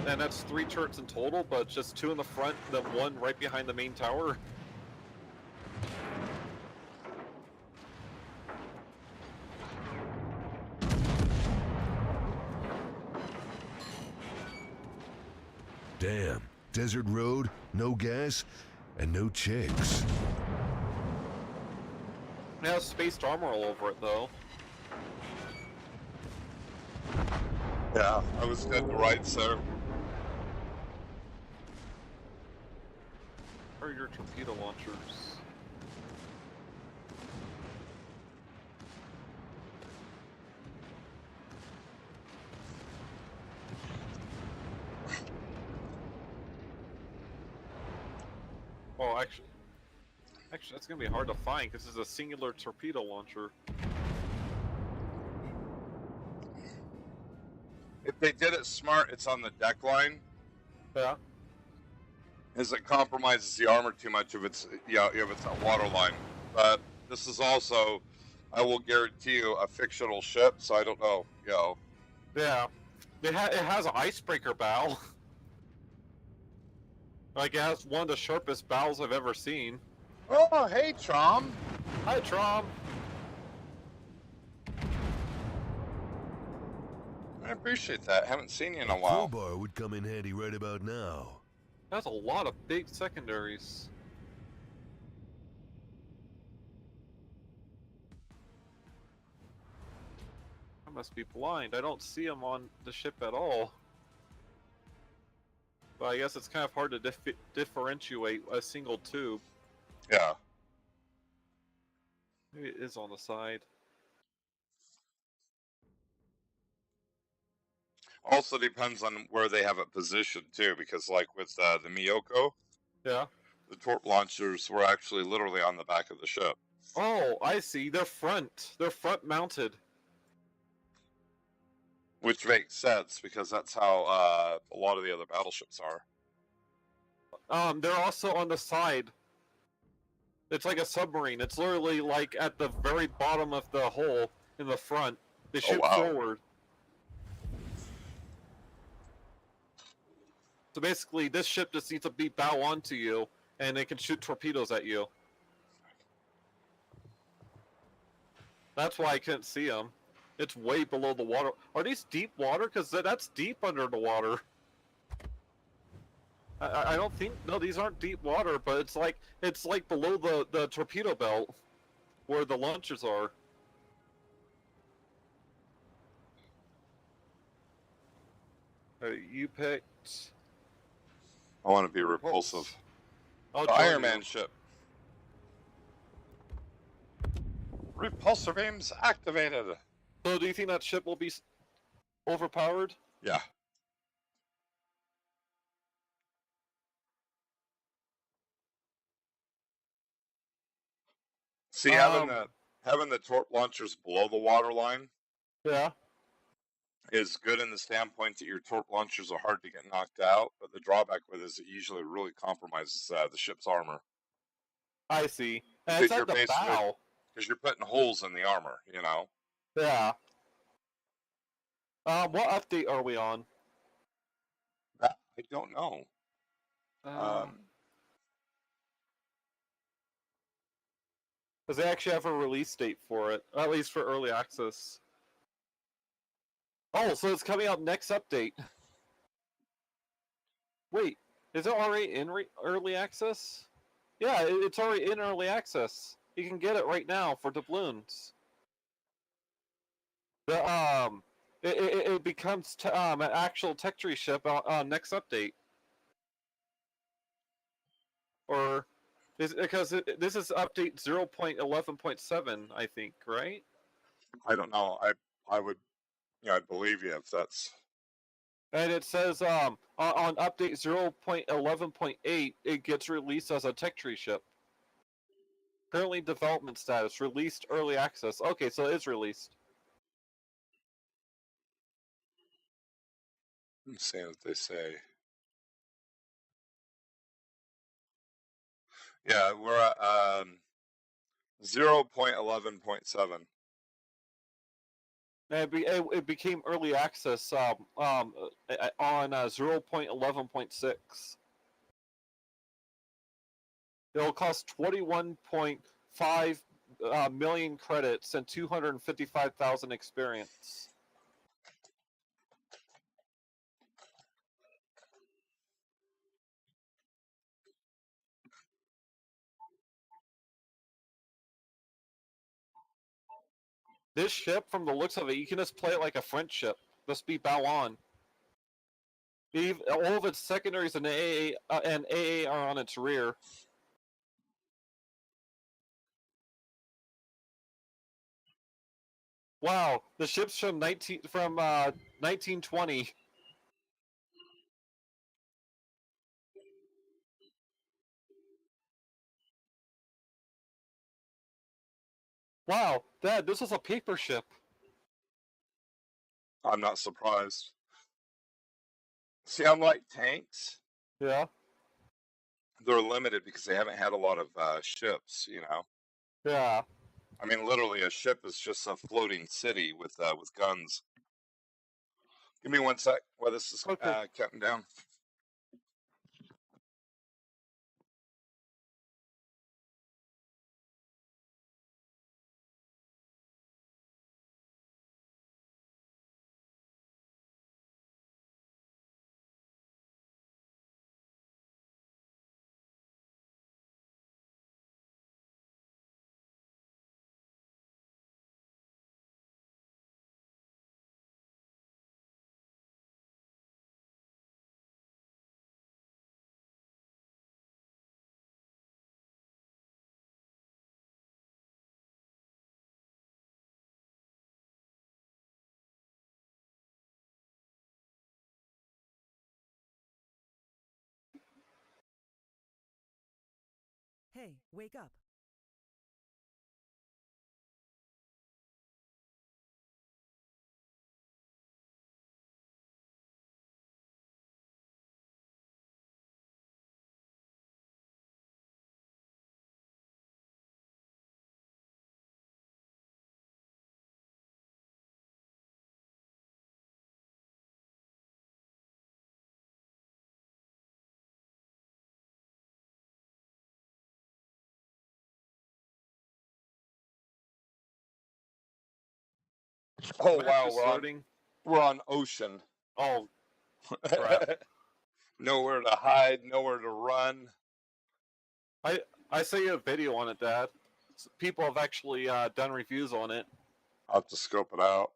and that's 3 turrets in total, but just 2 in the front, then 1 right behind the main tower. Damn. Desert road, no gas, and no chicks. It has spaced armor all over it, though. Yeah, I was dead to rights there. Where are your torpedo launchers? Oh, actually, that's gonna be hard to find because it's a singular torpedo launcher. If they did it smart, it's on the deck line, Yeah. as it compromises the armor too much if it's if it's a water line. But this is also, I will guarantee you, a fictional ship, so I don't know, Yeah. It has an icebreaker bow. Like, it has one of the sharpest bows I've ever seen. Oh, hey, Trom. Hi, Trom. I appreciate that. Haven't seen you in a A while. crowbar would come in handy right about now. That's a lot of big secondaries. I must be blind. I don't see them on the ship at all. But I guess it's kind of hard to differentiate a single tube. Yeah. Maybe it is on the side. Also depends on where they have it positioned too, because like with the Miyoko, Yeah. the torp launchers were actually literally on the back of the ship. Oh, I see. They're front. They're front mounted. Which makes sense because that's how a lot of the other battleships are. They're also on the side. It's like a submarine. It's literally like at the very bottom of the hull in the front. They shoot forward. So basically, this ship just needs to be bow onto you, and they can shoot torpedoes at you. That's why I couldn't see them. It's way below the water. Are these deep water? Because that's deep under the water. I don't think. No, these aren't deep water, but it's like below the torpedo belt, where the launchers are. You picked. I want to be repulsive. I'll The join Iron you. Man ship. Repulsor beams activated. So, do you think that ship will be overpowered? Yeah. See, having the torp launchers below the water line, Yeah. is good in the standpoint that your torp launchers are hard to get knocked out, but the drawback with it is it usually really compromises the ship's armor. I see. And Because it's at the bow. Because you're putting holes in the armor, Yeah. What update are we on? I don't know. Because they actually have a release date for it, at least for early access. Oh, so it's coming out next update. Wait, is it already in early access? Yeah, it's already in early access. You can get it right now for doubloons. It becomes an actual tech tree ship on next update. Or because this is update 0.11.7, I think, right? I don't know. I would, I believe you if that's. And it says on update 0.11.8, it gets released as a tech tree ship. Currently development status, released early access. Okay, so it is released. Let's see what they say. Yeah, we're at 0.11.7. And it became early access on 0.11.6. It'll cost 21.5 million credits and 255,000 experience. This ship, from the looks of it, you can just play it like a French ship. Just be bow on. All of its secondaries and AA are on its rear. Wow, the ship's from 1920. Wow, Dad, this is a paper ship. I'm not surprised. See, unlike tanks, Yeah. they're limited because they haven't had a lot of ships. Yeah. I mean, literally, a ship is just a floating city with guns. Give me 1 sec while this is Okay. counting down. Hey, wake up. Oh Map wow, is loading. we're on ocean. Oh, crap. Nowhere to hide, nowhere to run. I saw you a video on it, Dad. People have actually done reviews on it. I'll have to scope it out.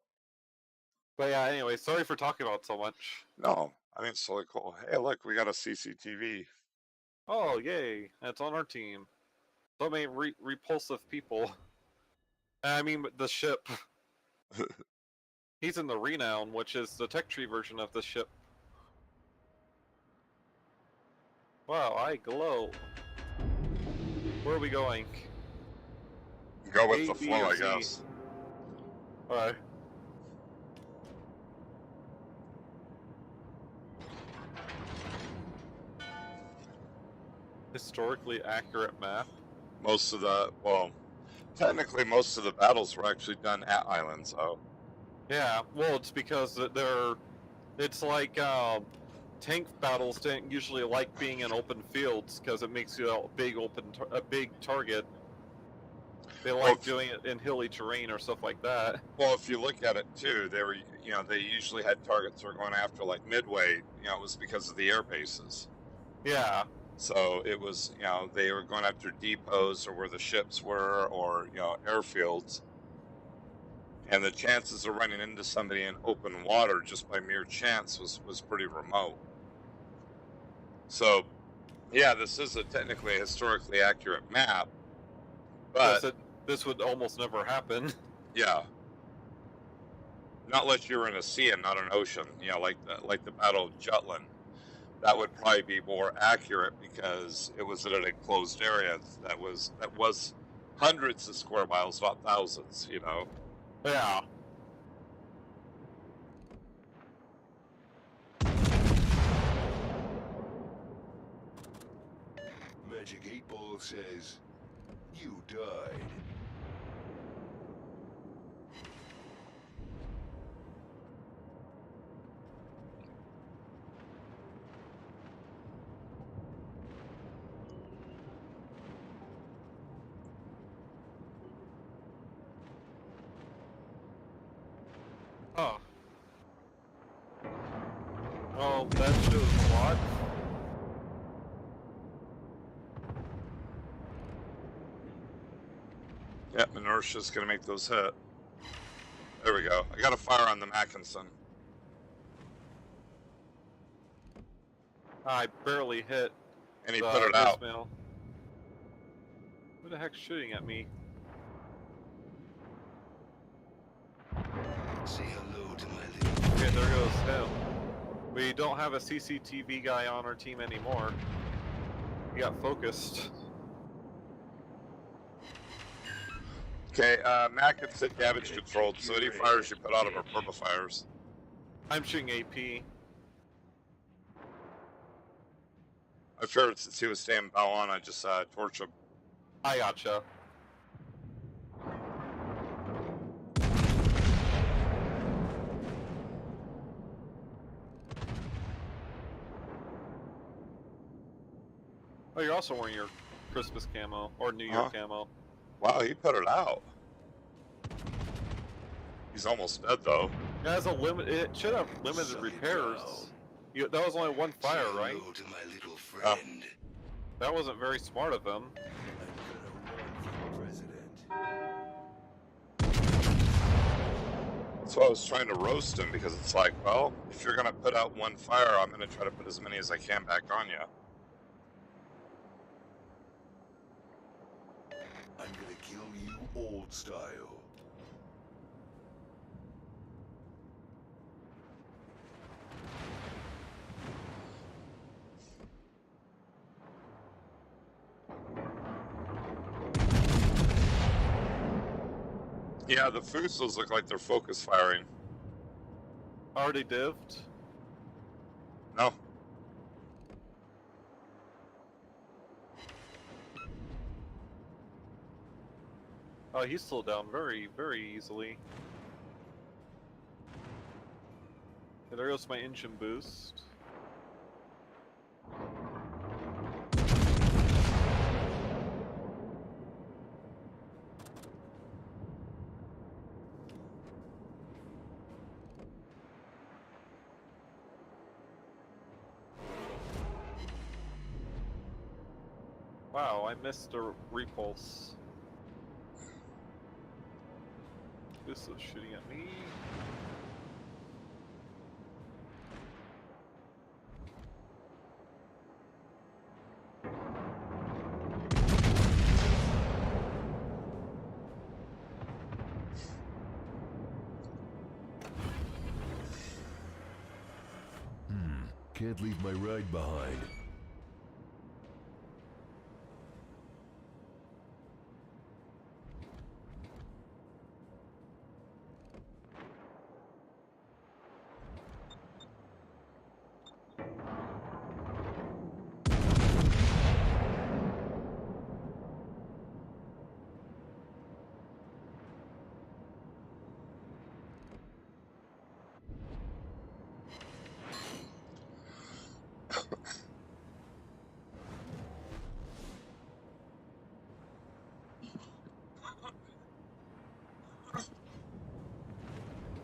But yeah, anyway, sorry for talking about it so much. No, I mean it's really cool. Hey, look, we got a CCTV. Oh, yay. That's on our team. So many repulsive people. I mean, the ship. He's in the Renown, which is the tech tree version of the ship. Wow, I glow. Where are we going? Go with A, the B, flow, or I C? guess. Alright. Historically accurate map. Most of the, well, technically most of the battles were actually done at islands, though. Yeah, well, it's because it's like tank battles don't usually like being in open fields because it makes you a big target. They like doing it in hilly terrain or stuff like that. Well, if you look at it too, they usually had targets that were going after like Midway. It was because of the air bases. Yeah. So it was, they were going after depots or where the ships were, or airfields. And the chances of running into somebody in open water just by mere chance was pretty remote. So, yeah, this is technically a historically accurate map, but this would almost never happen. Yeah, not unless you were in a sea and not an ocean. Like the Battle of Jutland. That would probably be more accurate because it was in an enclosed area that was hundreds of square miles, not thousands. Yeah. Magic 8 Ball says, you died. Oh, that shows a lot. Yep, inertia's gonna make those hit. There we go. I got a fire on the Mackinson. I barely hit. And he put it out. Voicemail. Who the heck's shooting at me? Say hello to my little Okay, there goes him. We don't have a CCTV guy on our team anymore. He got focused. Okay, Mackinson damage controlled, so any fires you put out of are perma-fires. I'm shooting AP. I figured since he was staying bow on, I just torch him. I gotcha. Oh, you're also wearing your Christmas camo or New Year camo. Wow, he put it out. He's almost dead though. It has a limit. It should have limited Suck it repairs. down. That was only one fire, Say right? hello to my little friend. That wasn't very smart of them. I'm gonna run for president. So I was trying to roast him because it's like, well, if you're gonna put out one fire, I'm gonna try to put as many as I can back on you. I'm gonna kill you old style. Yeah, the Fusils look like they're focus firing. Already dived. No. Oh, he's still down very, very easily. Okay, there goes my engine boost. Wow, I missed a repulse. This is shooting at me. Can't leave my ride behind.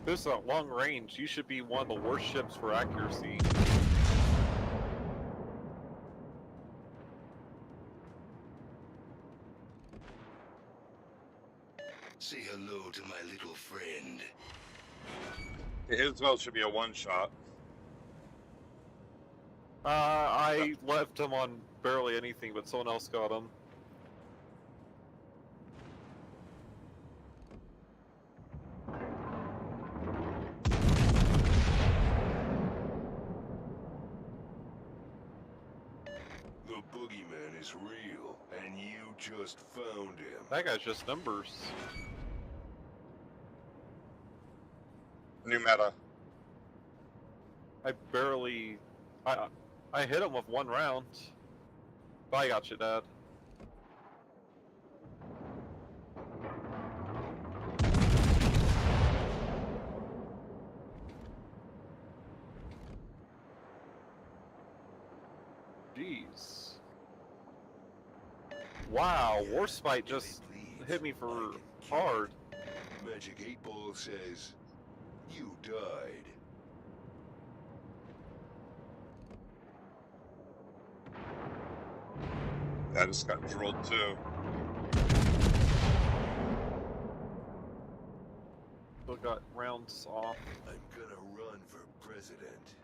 This is at long range. You should be one of the worst ships for accuracy. Say hello to my little friend. His vote should be a one-shot. I left him on barely anything, but someone else got him. The boogeyman is real, and you just found him. That guy's just numbers. New meta. I barely... I hit him with one round. But I got you, Dad. Jeez. Wow, Warspite just hit me for hard. Magic 8 Ball says, you died. Yeah, I just got drilled too. Still got rounds off. I'm gonna run for president.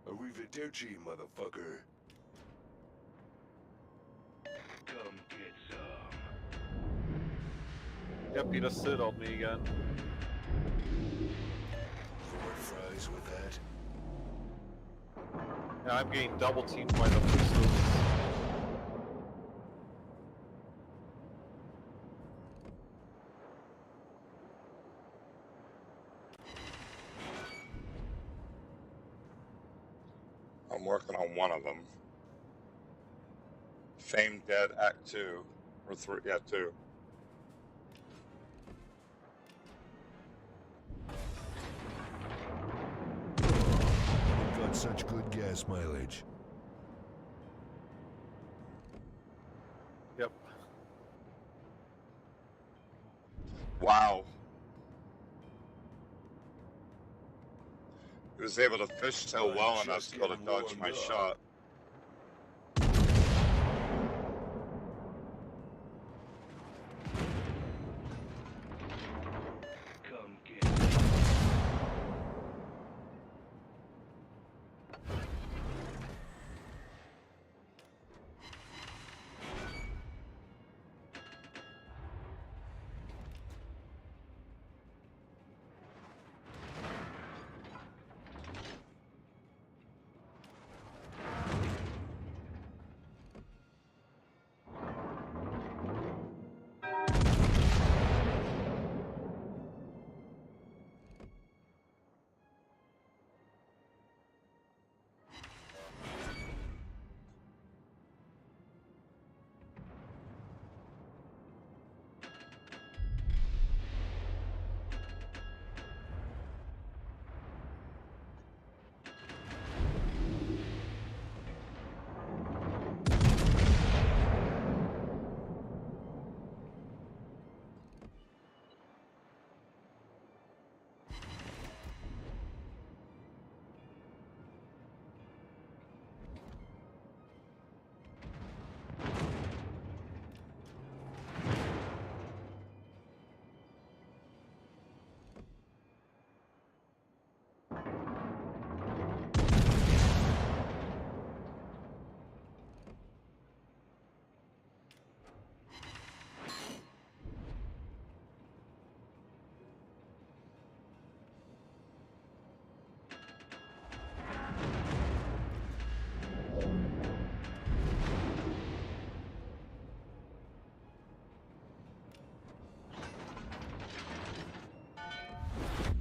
Arrivederci, motherfucker. Come get some. Yep, he just sit on me again. French fries with that. Yeah, I'm getting double teamed by the Fusos. I'm working on one of them. Fame Dead Act 2. Or 3, yeah, 2. It got such good gas mileage. Yep. Wow. He was able to fishtail well enough to be able to dodge my shot. Come get some.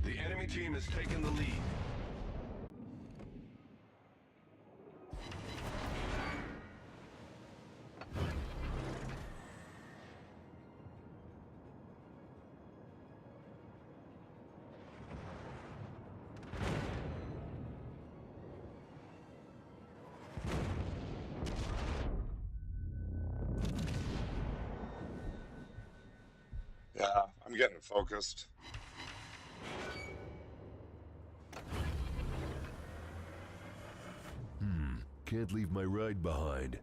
The enemy team has taken the lead. Yeah, I'm getting focused. Can't leave my ride behind.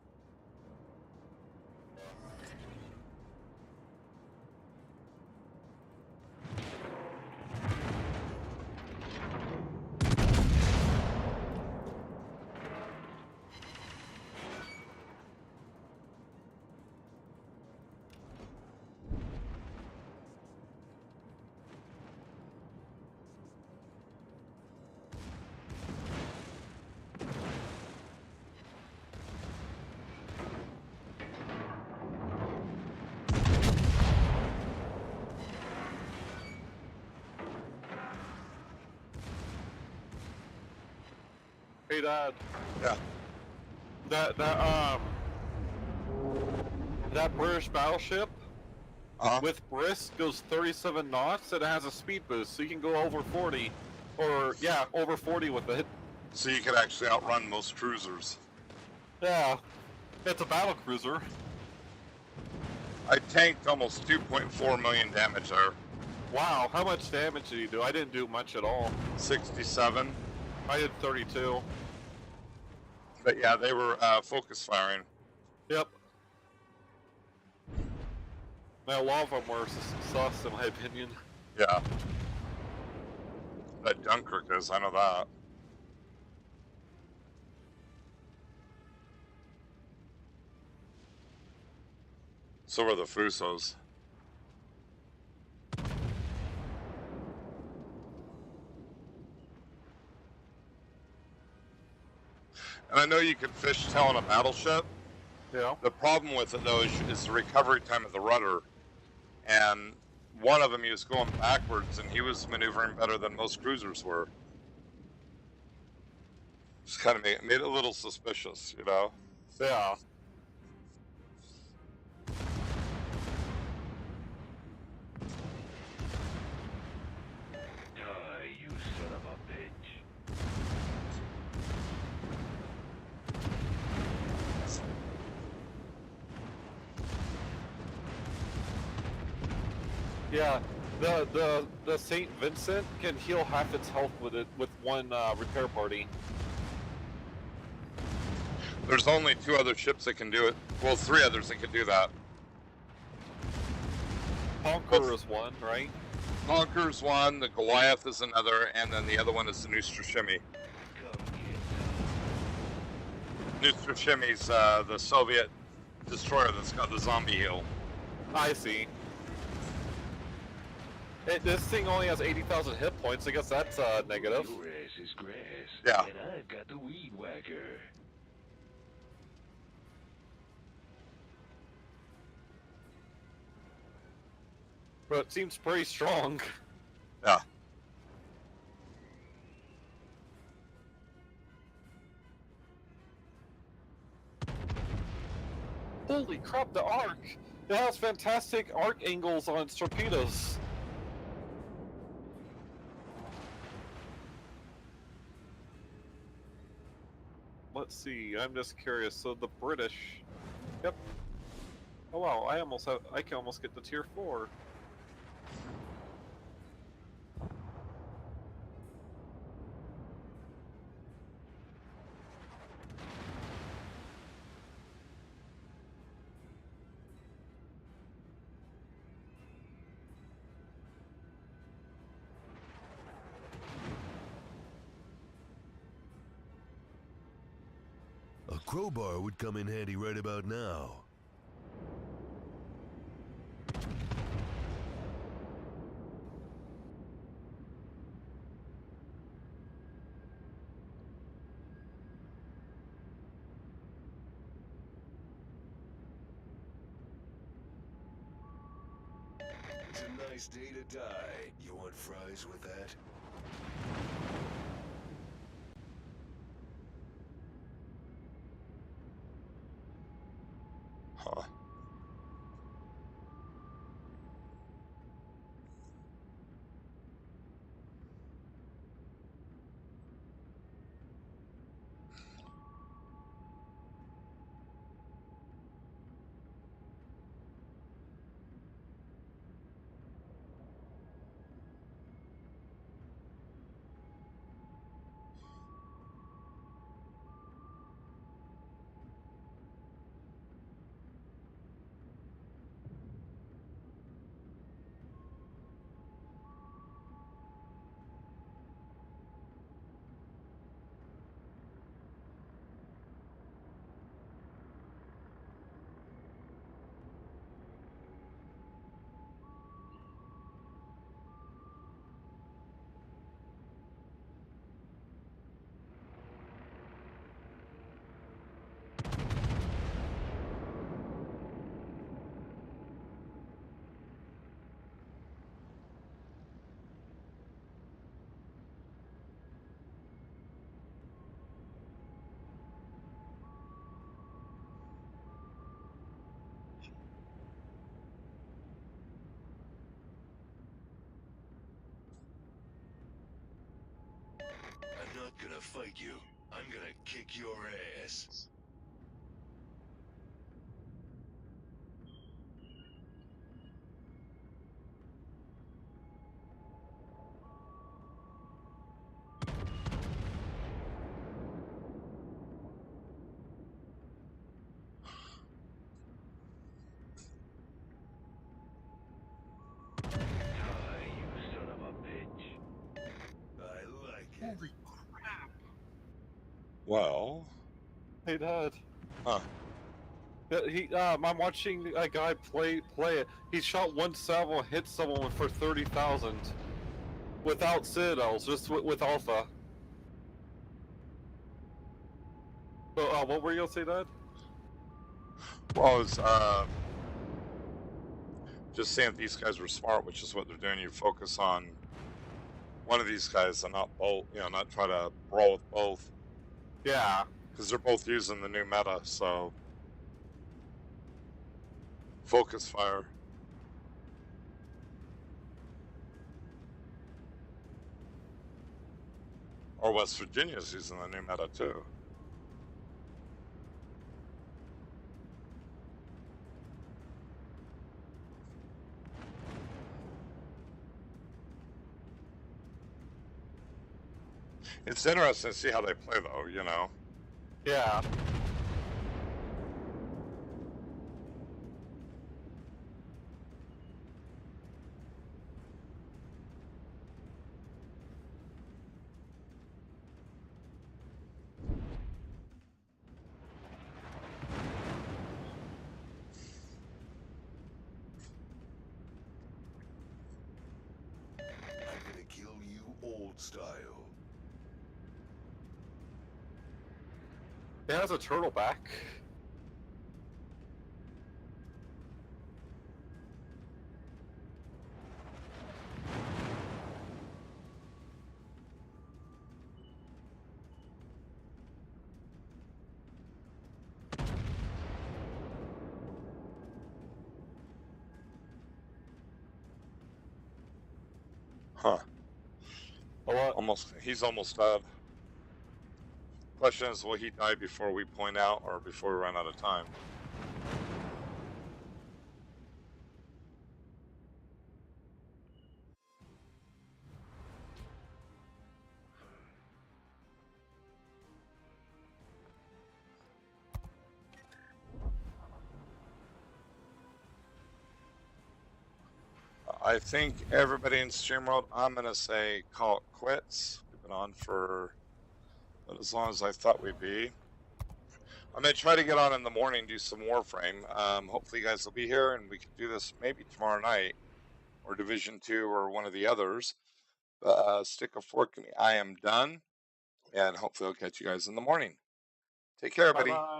Hey, Dad. Yeah. That British battleship Uh-huh. with Brisk goes 37 knots and it has a speed boost, so you can go over 40, or yeah, over 40 with it. So you could actually outrun most cruisers. Yeah, it's a battle cruiser. I tanked almost 2.4 million damage there. Wow, how much damage did you do? I didn't do much at all. 67. I did 32. But yeah, they were focus firing. Yep. Now, a lot of them were sus, in my opinion. Yeah. That Dunkirk is, I know that. So are the Fusos. And I know you can fish tail on a battleship. Yeah. The problem with it, though, is the recovery time of the rudder. And one of them, he was going backwards, and he was maneuvering better than most cruisers were. Just kind of made it a little suspicious, you know? Yeah. Die, you son of a bitch. Yeah. The Saint Vincent can heal half its health with one repair party. There's only 2 other ships that can do it. Well, 3 others that can do that. Conqueror is one, right? Conqueror's one, the Goliath is another, and then the other one is the Neustrashimi. Come get Neustrashimi's the Soviet destroyer that's got the zombie heal. I see. This thing only has 80,000 hit points. I guess that's negative. Your ass is grass. Yeah. And I've got the weed whacker. But it seems pretty strong. Yeah. Holy crap, the arc! It has fantastic arc angles on its torpedoes. Let's see, I'm just curious. So the British... Yep. Oh wow, I can almost get to tier 4. A crowbar would come in handy right about now. It's a nice day to die. You want fries with that? Huh. I'm not gonna fight you. I'm gonna kick your ass. Holy crap. Well. Hey, Dad. Huh. I'm watching a guy play it. He shot one salvo and hit someone for 30,000 without citadels, just with alpha. So, what were you gonna say, Dad? Well, it's just saying that these guys were smart, which is what they're doing. You focus on one of these guys and not both. You know, not try to brawl with both. Yeah. Because they're both using the new meta, so focus fire. Or West Virginia's using the new meta too. It's interesting to see how they play, though, you know. Yeah. I'm gonna kill you old style. It has a turtle back. Huh. What? He's almost dead. Question is, will he die before we point out or before we run out of time? I think everybody in StreamWorld, I'm going to say call it quits. We've been on for as long as I thought we'd be. I'm going to try to get on in the morning, do some Warframe. Hopefully you guys will be here and we can do this maybe tomorrow night or Division 2 or one of the others. Stick a fork in me. I am done. And hopefully I'll catch you guys in the morning. Take care, everybody. Bye-bye.